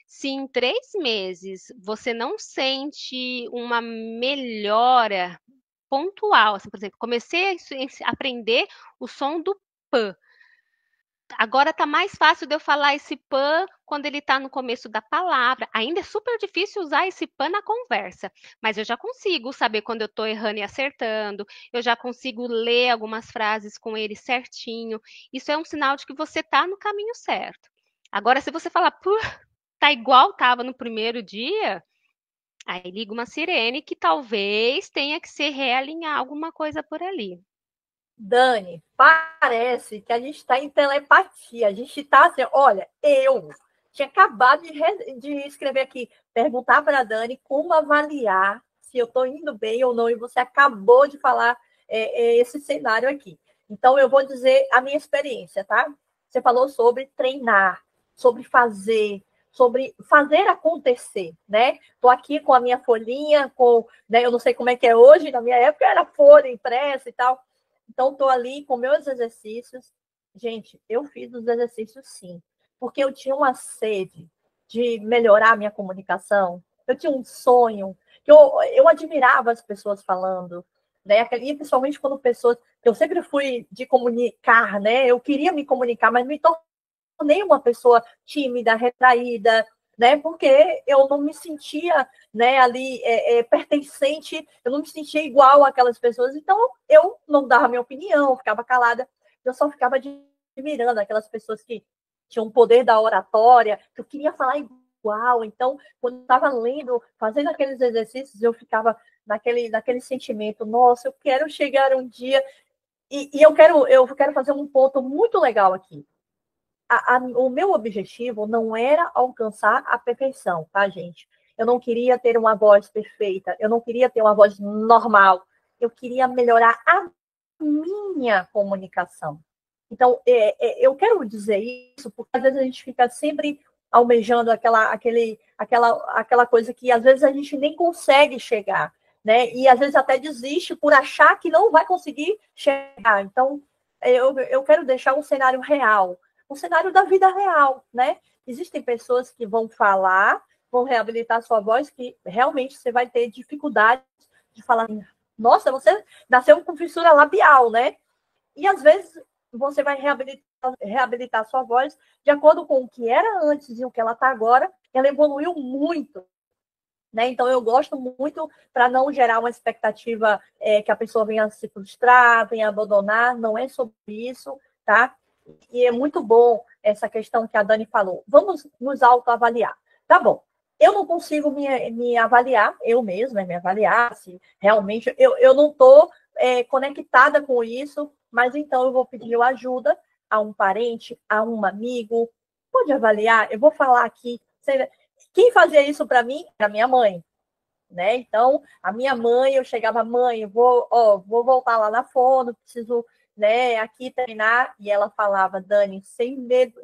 se em 3 meses você não sente uma melhora pontual, assim, por exemplo, comecei a aprender o som do p. Agora tá mais fácil de eu falar esse pan quando ele tá no começo da palavra. Ainda é super difícil usar esse pan na conversa, mas eu já consigo saber quando eu tô errando e acertando. Eu já consigo ler algumas frases com ele certinho. Isso é um sinal de que você tá no caminho certo. Agora, se você falar, tá igual tava no primeiro dia, aí liga uma sirene que talvez tenha que se realinhar alguma coisa por ali. Dani, parece que a gente está em telepatia. A gente está assim, olha, eu tinha acabado de escrever aqui, perguntar para a Dani como avaliar se eu estou indo bem ou não, e você acabou de falar esse cenário aqui. Então, eu vou dizer a minha experiência, tá? Você falou sobre treinar, sobre fazer acontecer, né? Estou aqui com a minha folhinha, né, eu não sei como é que é hoje, na minha época era folha impressa e tal. Então, estou ali com meus exercícios. Gente, eu fiz os exercícios sim, porque eu tinha uma sede de melhorar a minha comunicação. Eu tinha um sonho, que eu admirava as pessoas falando, né? E principalmente quando pessoas. Eu sempre fui de comunicar, né? Eu queria me comunicar, mas me tornei uma pessoa tímida, retraída, né? Porque eu não me sentia, né, ali pertencente, eu não me sentia igual àquelas pessoas, então eu não dava minha opinião, ficava calada, eu só ficava admirando aquelas pessoas que tinham o poder da oratória, que eu queria falar igual, então quando estava lendo, fazendo aqueles exercícios, eu ficava naquele sentimento, nossa, eu quero chegar um dia, e eu quero fazer um ponto muito legal aqui. O meu objetivo não era alcançar a perfeição, tá, gente? Eu não queria ter uma voz perfeita, eu não queria ter uma voz normal, eu queria melhorar a minha comunicação. Então, eu quero dizer isso porque às vezes a gente fica sempre almejando aquela coisa que às vezes a gente nem consegue chegar, né? E às vezes até desiste por achar que não vai conseguir chegar. Então, eu quero deixar um cenário real, um cenário da vida real, né? Existem pessoas que vão falar, vão reabilitar sua voz, que realmente você vai ter dificuldade de falar, nossa, você nasceu com fissura labial, né? E às vezes você vai reabilitar sua voz de acordo com o que era antes e o que ela está agora, ela evoluiu muito. Né? Então, eu gosto muito para não gerar uma expectativa que a pessoa venha se frustrar, venha abandonar, não é sobre isso, tá? E é muito bom essa questão que a Dani falou. Vamos nos autoavaliar. Tá bom, eu não consigo me avaliar, eu mesma, me avaliar, se realmente eu não estou conectada com isso, mas então eu vou pedir ajuda a um parente, a um amigo. Pode avaliar, eu vou falar aqui. Quem fazia isso para mim era minha mãe, né? Então, a minha mãe, eu chegava, mãe, vou voltar lá na fono, preciso, né, aqui treinar, e ela falava, Dani, sem medo,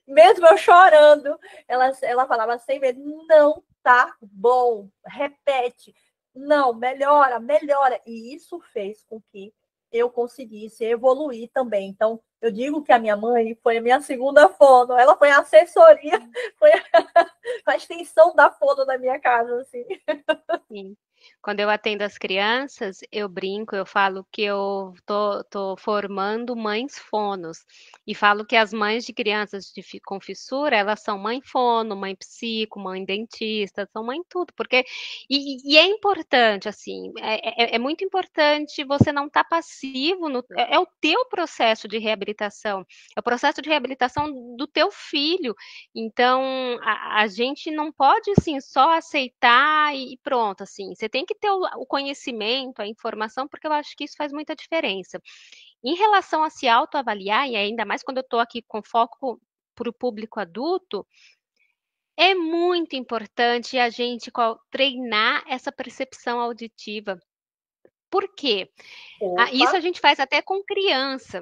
mesmo eu chorando, ela falava sem medo, não tá bom, repete, não, melhora, melhora, e isso fez com que eu conseguisse evoluir também. Então, eu digo que a minha mãe foi a minha segunda fono, ela foi a assessoria, foi a extensão da fono da minha casa, assim. Sim. Quando eu atendo as crianças, eu brinco, eu falo que eu tô formando mães fonos. E falo que as mães de crianças com fissura, elas são mãe fono, mãe psico, mãe dentista, são mãe tudo. Porque, e é importante, assim, é muito importante você não estar passivo, é o teu processo de reabilitação, é o processo de reabilitação do teu filho. Então, a gente não pode, assim, só aceitar e pronto, assim. Você tem que ter o conhecimento, a informação, porque eu acho que isso faz muita diferença. Em relação a se autoavaliar, e ainda mais quando eu estou aqui com foco para o público adulto, é muito importante a gente treinar essa percepção auditiva. Por quê? Opa, Isso a gente faz até com criança.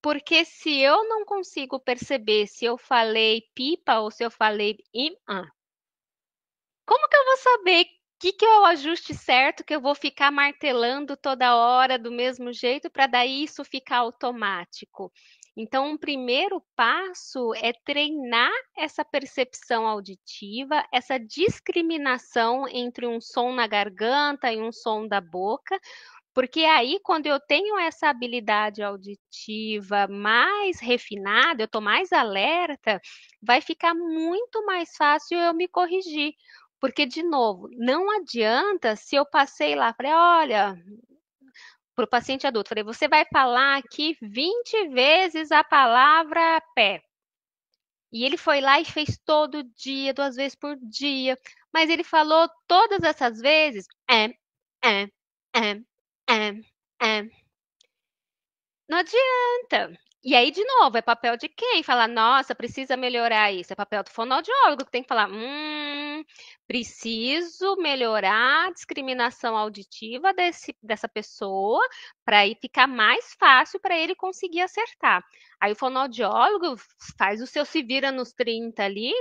Porque se eu não consigo perceber se eu falei pipa ou se eu falei imã, como que eu vou saber que é o ajuste certo que eu vou ficar martelando toda hora do mesmo jeito para daí isso ficar automático? Então, um primeiro passo é treinar essa percepção auditiva, essa discriminação entre um som na garganta e um som da boca, porque aí, quando eu tenho essa habilidade auditiva mais refinada, eu estou mais alerta, vai ficar muito mais fácil eu me corrigir. Porque, de novo, não adianta se eu passei lá, falei, olha, para o paciente adulto, falei, você vai falar aqui 20 vezes a palavra pé. E ele foi lá e fez todo dia, 2 vezes por dia. Mas ele falou todas essas vezes, é, é, é, é. Não adianta. E aí, de novo, é papel de quem? Falar, nossa, precisa melhorar isso. É papel do fonoaudiólogo que tem que falar, preciso melhorar a discriminação auditiva dessa pessoa para aí ficar mais fácil para ele conseguir acertar. Aí o fonoaudiólogo faz o seu se vira nos 30 ali,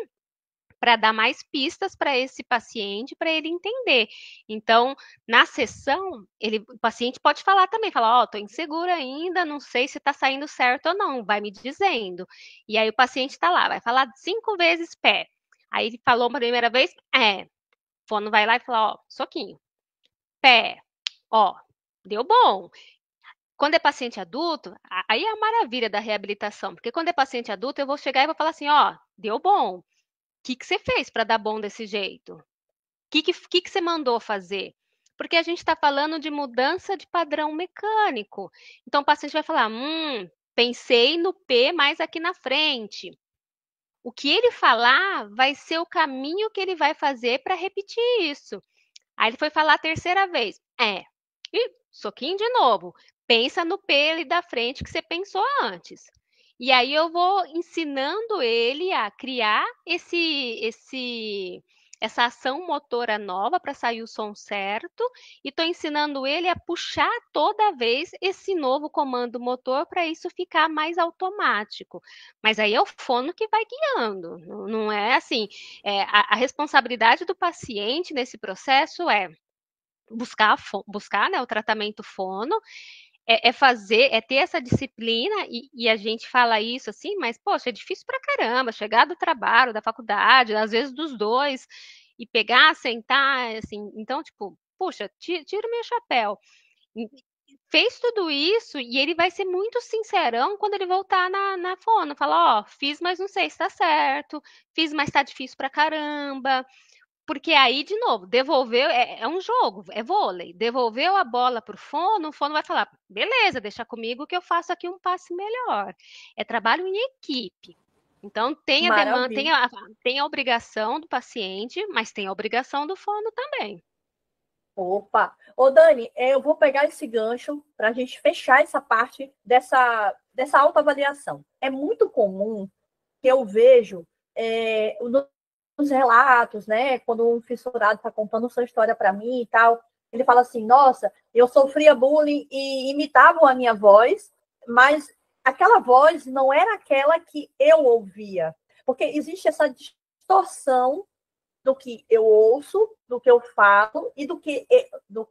para dar mais pistas para esse paciente, para ele entender. Então, na sessão, o paciente pode falar também, falar, ó, tô inseguro ainda, não sei se está saindo certo ou não, vai me dizendo. E aí o paciente está lá, vai falar 5 vezes pé. Aí ele falou a primeira vez, o fono vai lá e fala, ó, soquinho, pé, ó, deu bom. Quando é paciente adulto, aí é a maravilha da reabilitação, porque quando é paciente adulto, eu vou chegar e vou falar assim, ó, deu bom, que você fez para dar bom desse jeito? O que você mandou fazer? Porque a gente está falando de mudança de padrão mecânico. Então, o paciente vai falar: pensei no P mais aqui na frente. O que ele falar vai ser o caminho que ele vai fazer para repetir isso. Aí ele foi falar a terceira vez. E soquinho de novo. Pensa no P ali da frente que você pensou antes. E aí eu vou ensinando ele a criar essa ação motora nova para sair o som certo e estou ensinando ele a puxar toda vez esse novo comando motor para isso ficar mais automático. Mas aí é o fono que vai guiando, não é assim. A responsabilidade do paciente nesse processo é buscar, né, o tratamento fono, ter essa disciplina, e a gente fala isso assim, mas, poxa, é difícil pra caramba, chegar do trabalho, da faculdade, às vezes dos dois, e pegar, sentar, assim, então, tipo, puxa, tira o meu chapéu. Fez tudo isso e ele vai ser muito sincerão quando ele voltar na fono, falar, ó, fiz, mas não sei se tá certo, fiz, mas tá difícil pra caramba, porque aí, de novo, devolveu, é um jogo, é vôlei. Devolveu a bola para o fono vai falar: beleza, deixa comigo que eu faço aqui um passe melhor. É trabalho em equipe. Então, tem a demanda, maravilha. tem a obrigação do paciente, mas tem a obrigação do fono também. Opa! Ô, Dani, eu vou pegar esse gancho para a gente fechar essa parte dessa autoavaliação. É muito comum que eu vejo nos relatos, né? Quando um fissurado está contando sua história para mim e tal, ele fala assim: nossa, eu sofria bullying e imitavam a minha voz, mas aquela voz não era aquela que eu ouvia. Porque existe essa distorção do que eu ouço, do que eu falo e do que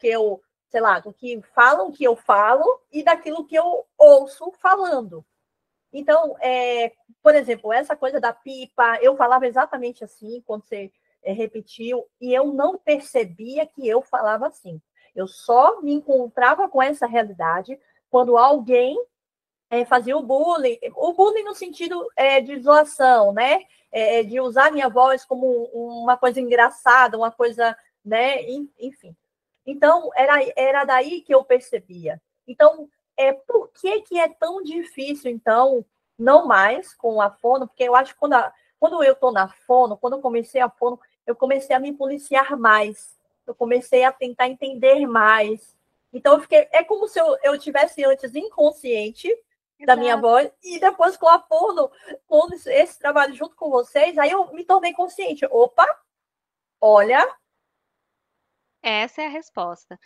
eu, sei lá, do que falam que eu falo e daquilo que eu ouço falando. Então, por exemplo, essa coisa da pipa, eu falava exatamente assim quando você repetiu, e eu não percebia que eu falava assim. Eu só me encontrava com essa realidade quando alguém fazia o bullying no sentido de zoação, né? De usar minha voz como uma coisa engraçada, uma coisa, né? Enfim. Então, era daí que eu percebia. Então, por que é tão difícil, então, não mais com a fono? Porque eu acho que quando eu estou na fono, quando eu comecei a fono, eu comecei a me policiar mais. Eu comecei a tentar entender mais. Então, é como se eu tivesse antes inconsciente da minha Exato. voz, e depois com a fono, com esse trabalho junto com vocês, aí eu me tornei consciente. Opa, olha, Essa é a resposta.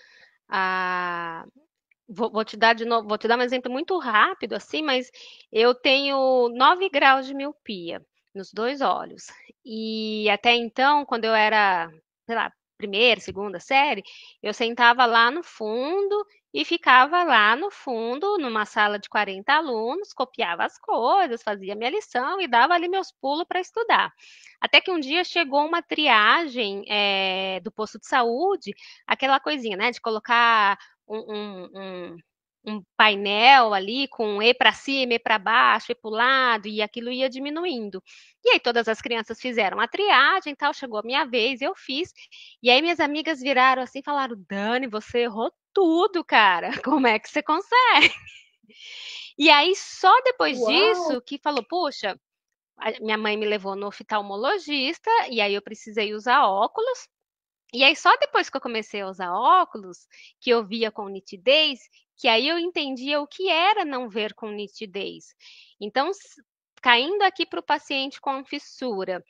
Vou te dar de novo, vou te dar um exemplo muito rápido, assim, mas eu tenho 9 graus de miopia nos dois olhos. E até então, quando eu era, sei lá, primeira, segunda série, eu sentava lá no fundo e ficava lá no fundo, numa sala de 40 alunos, copiava as coisas, fazia minha lição e dava ali meus pulos para estudar. Até que um dia chegou uma triagem, do posto de saúde, aquela coisinha, né, de colocar um painel ali com E para cima, E para baixo, E para o lado, e aquilo ia diminuindo. E aí todas as crianças fizeram a triagem, tal, chegou a minha vez, eu fiz. E aí minhas amigas viraram assim e falaram: Dani, você errou tudo, cara. Como é que você consegue? E aí só depois Uau! disso que falou, poxa, minha mãe me levou no oftalmologista e aí eu precisei usar óculos. E aí, só depois que eu comecei a usar óculos, que eu via com nitidez, que aí eu entendia o que era não ver com nitidez. Então, caindo aqui para o paciente com fissura,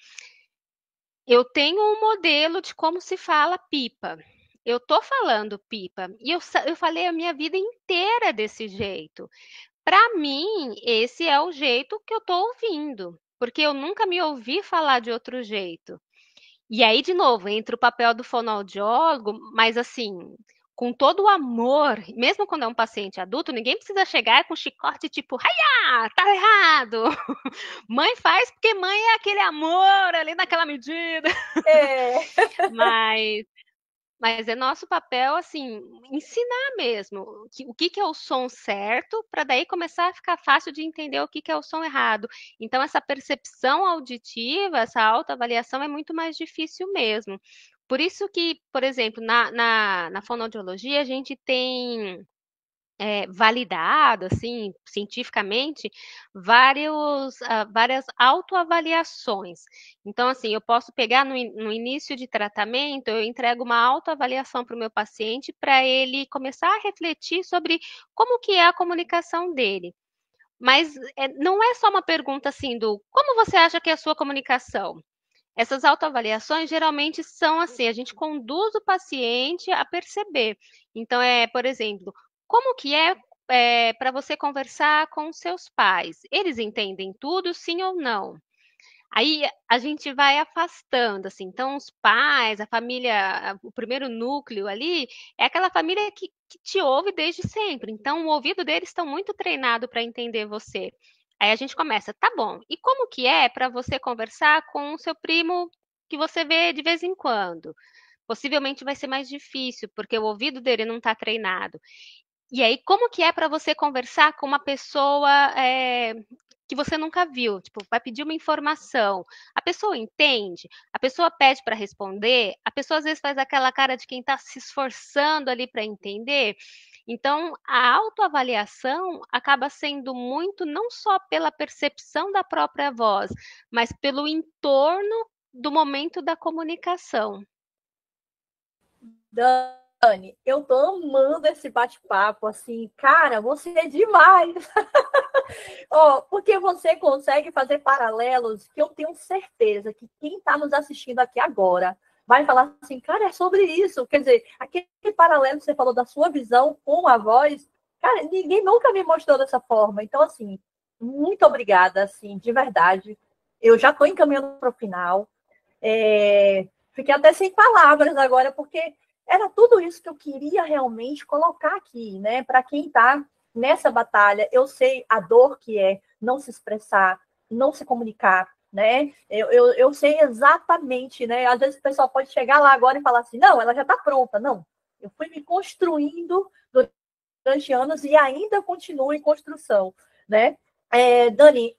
eu tenho um modelo de como se fala pipa. Eu tô falando pipa e eu falei a minha vida inteira desse jeito. Para mim, esse é o jeito que eu tô ouvindo, porque eu nunca me ouvi falar de outro jeito. E aí, de novo, entra o papel do fonoaudiólogo, mas assim, com todo o amor, mesmo quando é um paciente adulto, ninguém precisa chegar com chicote tipo, haia, tá errado. Mãe faz porque mãe é aquele amor ali naquela medida. É. Mas mas é nosso papel, assim, ensinar mesmo o que que é o som certo, para daí começar a ficar fácil de entender o que que é o som errado. Então, essa percepção auditiva, essa autoavaliação é muito mais difícil mesmo. Por isso que, por exemplo, na fonoaudiologia, a gente tem validado, assim, cientificamente, várias autoavaliações. Então, assim, eu posso pegar no início de tratamento, eu entrego uma autoavaliação para o meu paciente para ele começar a refletir sobre como que é a comunicação dele. Mas não é só uma pergunta assim do como você acha que é a sua comunicação? Essas autoavaliações geralmente são assim, a gente conduz o paciente a perceber. Então, por exemplo, como que para você conversar com seus pais? Eles entendem tudo, sim ou não? Aí a gente vai afastando, assim. Então, os pais, a família, o primeiro núcleo ali, é aquela família que te ouve desde sempre. Então, o ouvido deles estão muito treinado para entender você. Aí a gente começa, tá bom. E como que é para você conversar com o seu primo que você vê de vez em quando? Possivelmente vai ser mais difícil, porque o ouvido dele não está treinado. E aí, como que é para você conversar com uma pessoa que você nunca viu? Tipo, vai pedir uma informação. A pessoa entende? A pessoa pede para responder? A pessoa às vezes faz aquela cara de quem está se esforçando ali para entender? Então, a autoavaliação acaba sendo muito não só pela percepção da própria voz, mas pelo entorno do momento da comunicação. Dani, eu tô amando esse bate-papo, assim, cara, você é demais. Oh, porque você consegue fazer paralelos que eu tenho certeza que quem está nos assistindo aqui agora vai falar assim, cara, é sobre isso. Quer dizer, aquele paralelo que você falou da sua visão com a voz, cara, ninguém nunca me mostrou dessa forma. Então, assim, muito obrigada, assim, de verdade. Eu já estou encaminhando para o final. Fiquei até sem palavras agora, porque era tudo isso que eu queria realmente colocar aqui, né? Para quem está nessa batalha, eu sei a dor que é não se expressar, não se comunicar, né? Eu sei exatamente, né? Às vezes o pessoal pode chegar lá agora e falar assim, não, ela já está pronta. Não, eu fui me construindo durante anos e ainda continuo em construção, né? Dani,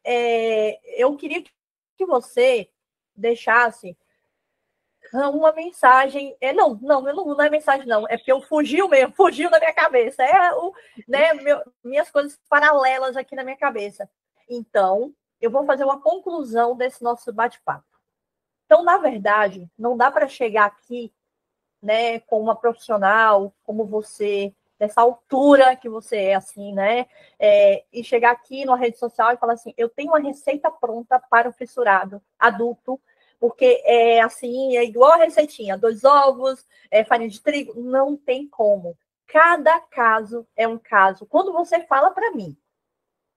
eu queria que você deixasse uma mensagem. Não é mensagem, não. É porque eu fugiu mesmo, fugiu da minha cabeça. Minhas coisas paralelas aqui na minha cabeça. Então, eu vou fazer uma conclusão desse nosso bate-papo. Então, na verdade, não dá para chegar aqui, né, com uma profissional como você, dessa altura que você é, assim, né? E chegar aqui na rede social e falar assim: eu tenho uma receita pronta para o fissurado adulto, porque é assim, é igual a receitinha: 2 ovos, farinha de trigo, não tem como. Cada caso é um caso. Quando você fala para mim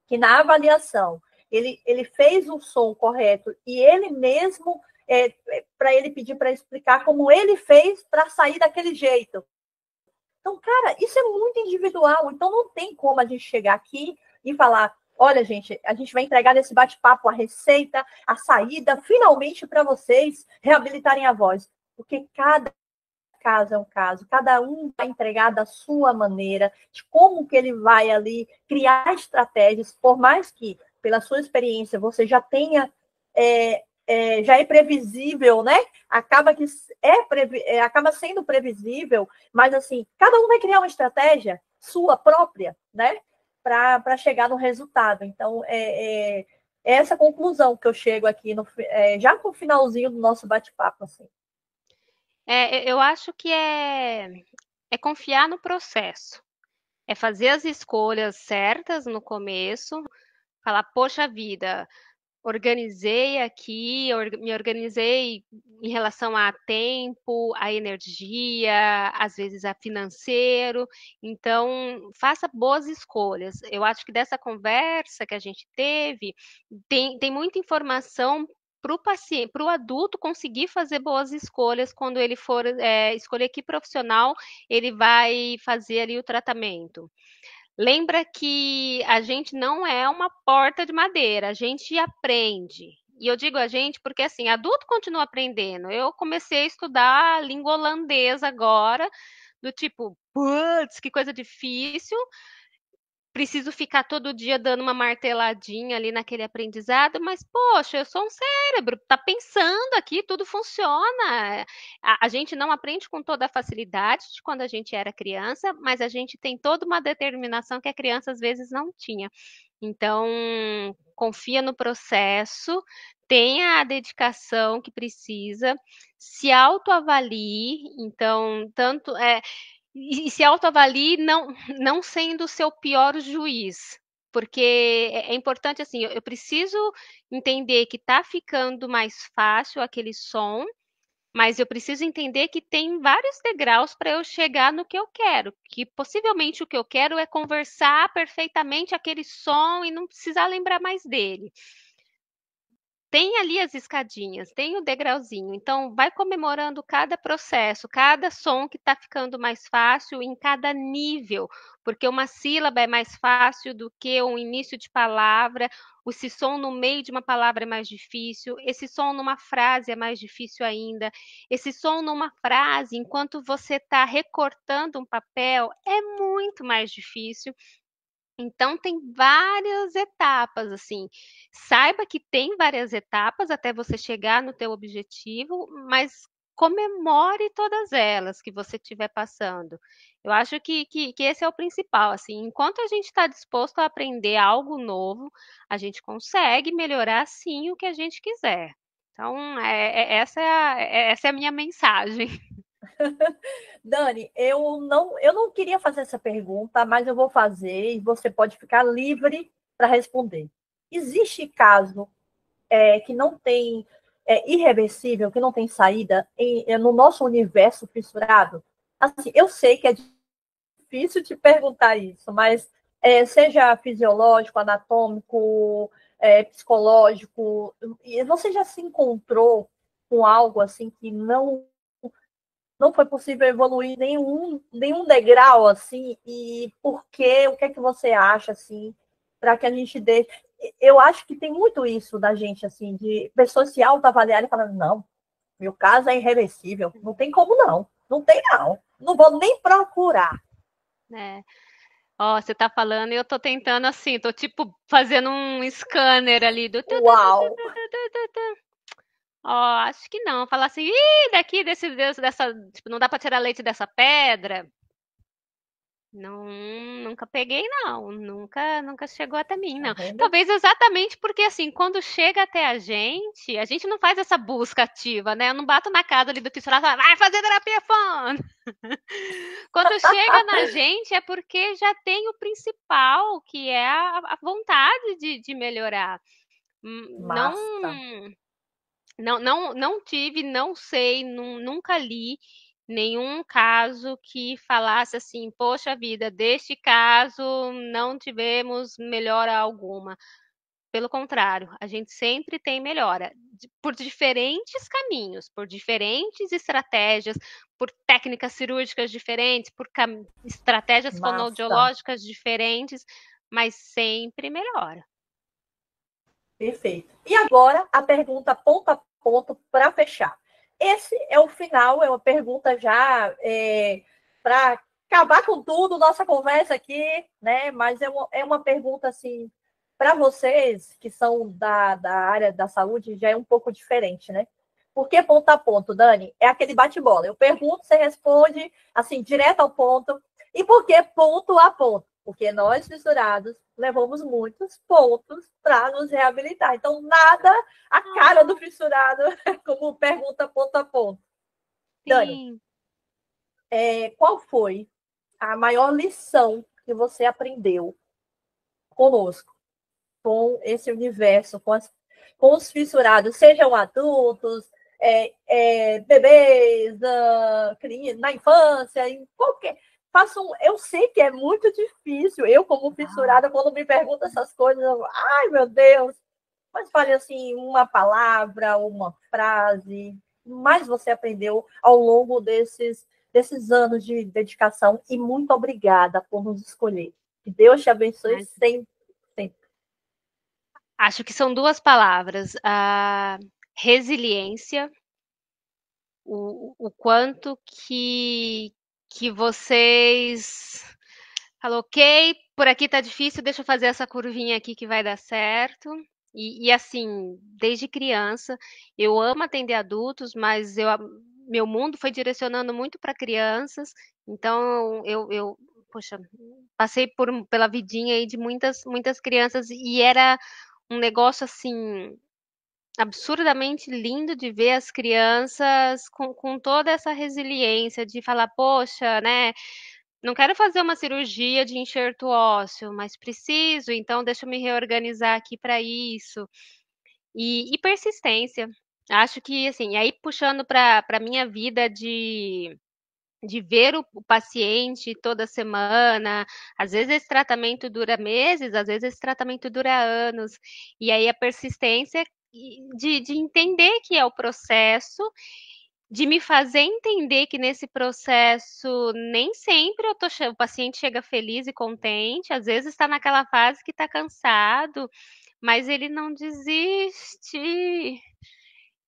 que na avaliação ele fez o som correto e ele mesmo, para ele pedir para explicar como ele fez para sair daquele jeito. Então, cara, isso é muito individual. Então, não tem como a gente chegar aqui e falar: olha, gente, a gente vai entregar nesse bate-papo a receita, a saída, finalmente para vocês reabilitarem a voz. Porque cada caso é um caso, cada um vai entregar da sua maneira, de como que ele vai ali criar estratégias, por mais que, pela sua experiência, você já tenha, já é previsível, né? Acaba que acaba sendo previsível, mas assim, cada um vai criar uma estratégia sua própria, né? Para chegar no resultado. Então, é essa conclusão que eu chego aqui, já no finalzinho do nosso bate-papo, assim. Eu acho que é confiar no processo, é fazer as escolhas certas no começo, falar, poxa vida, organizei aqui, me organizei em relação a tempo, a energia, às vezes a financeiro. Então, faça boas escolhas. Eu acho que dessa conversa que a gente teve, tem muita informação para o paciente, para o adulto conseguir fazer boas escolhas quando ele for escolher que profissional ele vai fazer ali o tratamento. Lembra que a gente não é uma porta de madeira, a gente aprende. E eu digo a gente porque, assim, adulto continua aprendendo. Eu comecei a estudar língua holandesa agora, do tipo, putz, que coisa difícil. Preciso ficar todo dia dando uma marteladinha ali naquele aprendizado, mas, poxa, eu sou um cérebro, tá pensando aqui, tudo funciona. A gente não aprende com toda a facilidade de quando a gente era criança, mas a gente tem toda uma determinação que a criança às vezes não tinha. Então, confia no processo, tenha a dedicação que precisa, se autoavalie, então, tanto e se autoavalie não sendo o seu pior juiz, porque é importante assim, eu preciso entender que está ficando mais fácil aquele som, mas eu preciso entender que tem vários degraus para eu chegar no que eu quero, que possivelmente o que eu quero é conversar perfeitamente aquele som e não precisar lembrar mais dele. Tem ali as escadinhas, tem o degrauzinho, então vai comemorando cada processo, cada som que está ficando mais fácil em cada nível, porque uma sílaba é mais fácil do que um início de palavra, esse som no meio de uma palavra é mais difícil, esse som numa frase é mais difícil ainda, esse som numa frase, enquanto você está recortando um papel, é muito mais difícil. Então tem várias etapas, assim. Saiba que tem várias etapas até você chegar no teu objetivo, mas comemore todas elas que você estiver passando. Eu acho que esse é o principal, assim. Enquanto a gente está disposto a aprender algo novo, a gente consegue melhorar, sim, o que a gente quiser. Então, essa é a minha mensagem. Dani, eu não queria fazer essa pergunta, mas eu vou fazer e você pode ficar livre para responder. Existe caso que não tem irreversível, que não tem saída no nosso universo fissurado? Assim, eu sei que é difícil te perguntar isso, mas seja fisiológico, anatômico, psicológico, e você já se encontrou com algo assim que não foi possível evoluir nenhum degrau, assim, e por quê? O que é que você acha, assim, para que a gente dê... Eu acho que tem muito isso da gente, assim, de pessoas se autoavaliarem e falando, não, meu caso é irreversível, não tem como não, não tem não vou nem procurar. É. Ó, você tá falando e eu tô tentando assim, tô tipo fazendo um scanner ali do Uau! Ó, acho que não. Falar assim, ih, daqui dessa, tipo, não dá pra tirar leite dessa pedra. Não, nunca peguei, não. Nunca chegou até mim, Tá não. vendo? Talvez exatamente porque, assim, quando chega até a gente não faz essa busca ativa, né? Eu não bato na casa ali do fissurado e falo, vai fazer terapia, fã! Quando chega na gente é porque já tem o principal, que é a vontade de melhorar. Não, Massa. não tive, não sei, nunca li nenhum caso que falasse assim, poxa vida, deste caso não tivemos melhora alguma. Pelo contrário, a gente sempre tem melhora, por diferentes caminhos, por diferentes estratégias, por técnicas cirúrgicas diferentes, por estratégias Massa. fonoaudiológicas diferentes, mas sempre melhora. Perfeito. E agora a pergunta ponto a ponto para fechar. Esse é o final, é uma pergunta já para acabar com tudo, nossa conversa aqui, né? Mas é uma pergunta assim, para vocês que são da área da saúde, já é um pouco diferente, né? Por que ponto a ponto, Dani? É aquele bate-bola. Eu pergunto, você responde assim, direto ao ponto. E por que ponto a ponto? Porque nós, fissurados, levamos muitos pontos para nos reabilitar. Então, nada a cara do fissurado, como pergunta ponto a ponto. Dani, Sim. qual foi a maior lição que você aprendeu conosco, com esse universo, com os fissurados, sejam adultos, bebês, na infância, em qualquer. Eu sei que é muito difícil. Eu, como fissurada, quando me perguntam essas coisas, ai meu Deus, mas fale assim, uma palavra, uma frase, mais você aprendeu ao longo desses anos de dedicação. E muito obrigada por nos escolher. Que Deus te abençoe Mas sempre, sempre. acho que são duas palavras: a resiliência, o quanto que vocês falou, ok, por aqui tá difícil, deixa eu fazer essa curvinha aqui que vai dar certo. E assim, desde criança, eu amo atender adultos, mas meu mundo foi direcionando muito para crianças, então poxa, passei pela vidinha aí de muitas, muitas crianças e era um negócio assim absurdamente lindo de ver as crianças com toda essa resiliência de falar, poxa, né? Não quero fazer uma cirurgia de enxerto ósseo, mas preciso, então deixa eu me reorganizar aqui para isso. E persistência. Acho que, assim, aí puxando para a minha vida de ver o paciente toda semana, às vezes esse tratamento dura meses, às vezes esse tratamento dura anos, e aí a persistência de entender que é o processo, de me fazer entender que nesse processo nem sempre o paciente chega feliz e contente, às vezes está naquela fase que está cansado, mas ele não desiste.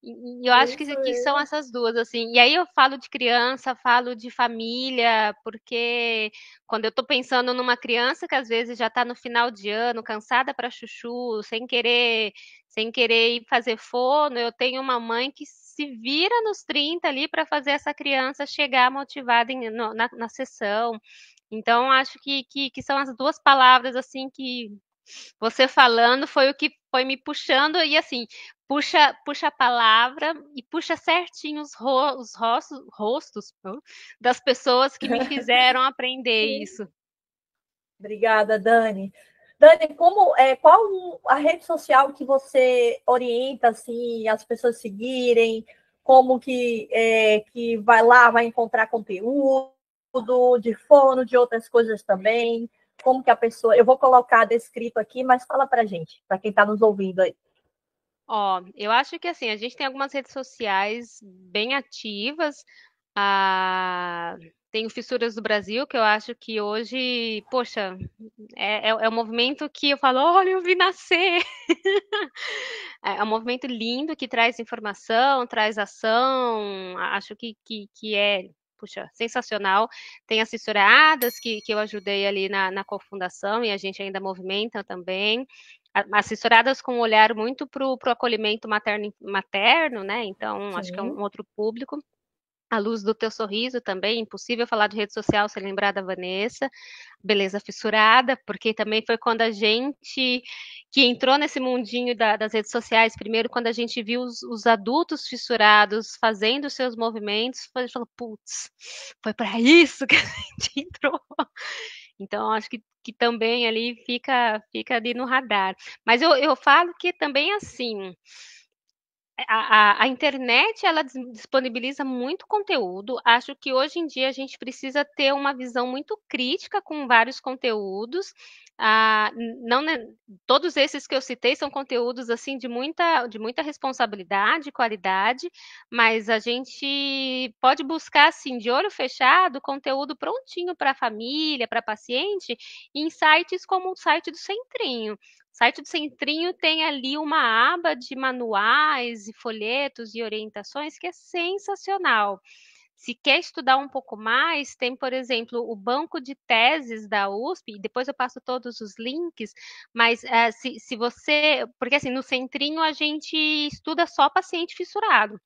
E eu acho Isso que são mesmo. essas duas, assim. E aí eu falo de criança, falo de família, porque quando eu tô pensando numa criança que às vezes já tá no final de ano, cansada para chuchu, sem querer ir fazer fono, eu tenho uma mãe que se vira nos 30 ali para fazer essa criança chegar motivada na sessão. Então, acho que são as duas palavras, assim, que você falando foi o que foi me puxando e assim, puxa a palavra e puxa certinho rostos das pessoas que me fizeram aprender isso. Obrigada, Dani. Dani, qual a rede social que você orienta assim as pessoas seguirem? Como que vai lá, vai encontrar conteúdo de fono, de outras coisas também? Como que a pessoa. Eu vou colocar descrito aqui, mas fala pra gente, para quem está nos ouvindo aí. Ó, eu acho que assim, a gente tem algumas redes sociais bem ativas. Ah, tem o Fissuras do Brasil, que eu acho que hoje, poxa, é um movimento que eu falo, olha, eu vi nascer. É um movimento lindo que traz informação, traz ação, acho que é, puxa, sensacional. Tem as fissuradas que eu ajudei ali na cofundação e a gente ainda movimenta também. Assessoradas com um olhar muito para o acolhimento materno, né? Então, acho que é um Sim. outro público. A luz do teu sorriso também, impossível falar de rede social sem lembrar da Vanessa, Beleza Fissurada, porque também foi quando a gente que entrou nesse mundinho das redes sociais, primeiro quando a gente viu os adultos fissurados fazendo seus movimentos, a gente falou, putz, foi para isso que a gente entrou. Então, acho que também ali fica ali no radar. Mas eu falo que também assim, a internet, ela disponibiliza muito conteúdo. Acho que hoje em dia a gente precisa ter uma visão muito crítica com vários conteúdos. Não, né, todos esses que eu citei são conteúdos assim de muita responsabilidade e qualidade, mas a gente pode buscar assim de olho fechado conteúdo prontinho para a família, para paciente, em sites como o site do Centrinho. O site do Centrinho tem ali uma aba de manuais e folhetos e orientações que é sensacional. Se quer estudar um pouco mais, tem, por exemplo, o banco de teses da USP, e depois eu passo todos os links, mas se você. Porque assim, no Centrinho a gente estuda só paciente fissurado.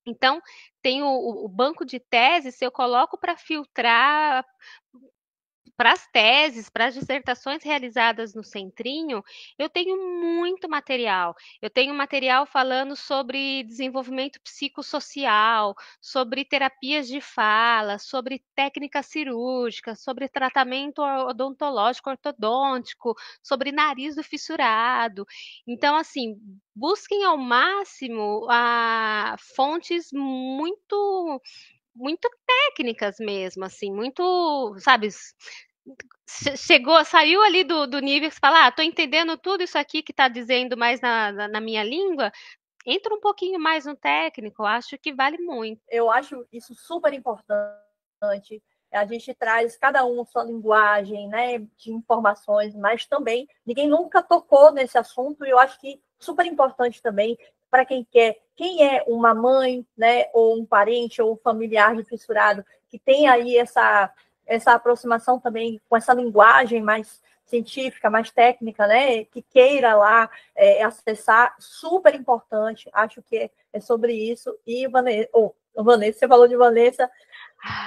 Então, tem o banco de teses, se eu coloco para filtrar para as teses, para as dissertações realizadas no Centrinho, eu tenho muito material. Eu tenho material falando sobre desenvolvimento psicossocial, sobre terapias de fala, sobre técnicas cirúrgicas, sobre tratamento odontológico ortodôntico, sobre nariz do fissurado. Então, assim, busquem ao máximo fontes muito técnicas mesmo, assim, muito, sabe, chegou, saiu ali do nível que você fala, tô entendendo tudo isso aqui que está dizendo mais na minha língua, entra um pouquinho mais no técnico, acho que vale muito. Eu acho isso super importante. A gente traz cada um sua linguagem, né, de informações, mas também ninguém nunca tocou nesse assunto, e eu acho que super importante também para quem quer, quem é uma mãe, né, ou um parente ou um familiar de fissurado, que tem aí essa aproximação também com essa linguagem mais científica, mais técnica, né, que queira lá acessar, super importante, acho que é sobre isso. E Vanessa, Vanessa, você falou de Vanessa.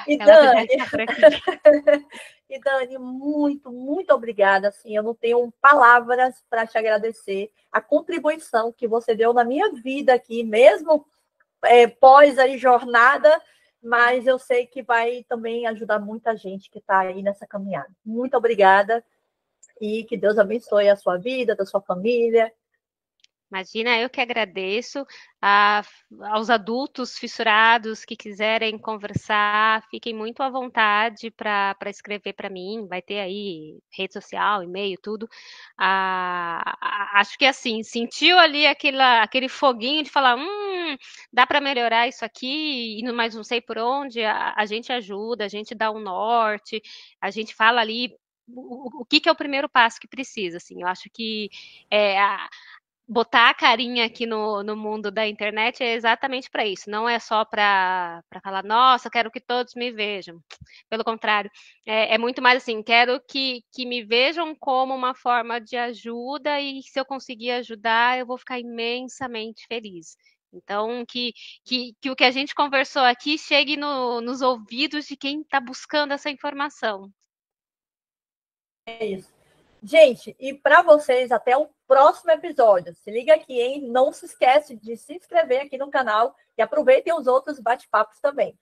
E ela que já Dani, está por aqui. e Dani, muito, muito obrigada. Assim, eu não tenho palavras para te agradecer a contribuição que você deu na minha vida aqui, mesmo pós aí jornada, mas eu sei que vai também ajudar muita gente que está aí nessa caminhada. Muito obrigada e que Deus abençoe a sua vida, da sua família. Imagina, eu que agradeço aos adultos fissurados que quiserem conversar, fiquem muito à vontade para escrever para mim, vai ter aí rede social, e-mail, tudo. Acho que assim, sentiu ali aquele foguinho de falar, dá para melhorar isso aqui, e mas não sei por onde, a gente ajuda, a gente dá um norte, a gente fala ali o que é o primeiro passo que precisa, assim, eu acho que botar a carinha aqui no mundo da internet é exatamente para isso. Não é só para falar, nossa, quero que todos me vejam. Pelo contrário, é muito mais assim, quero que me vejam como uma forma de ajuda e se eu conseguir ajudar, eu vou ficar imensamente feliz. Então, que o que a gente conversou aqui chegue nos ouvidos de quem está buscando essa informação. É isso. Gente, e para vocês, até o próximo episódio. Se liga aqui, hein? Não se esquece de se inscrever aqui no canal e aproveitem os outros bate-papos também.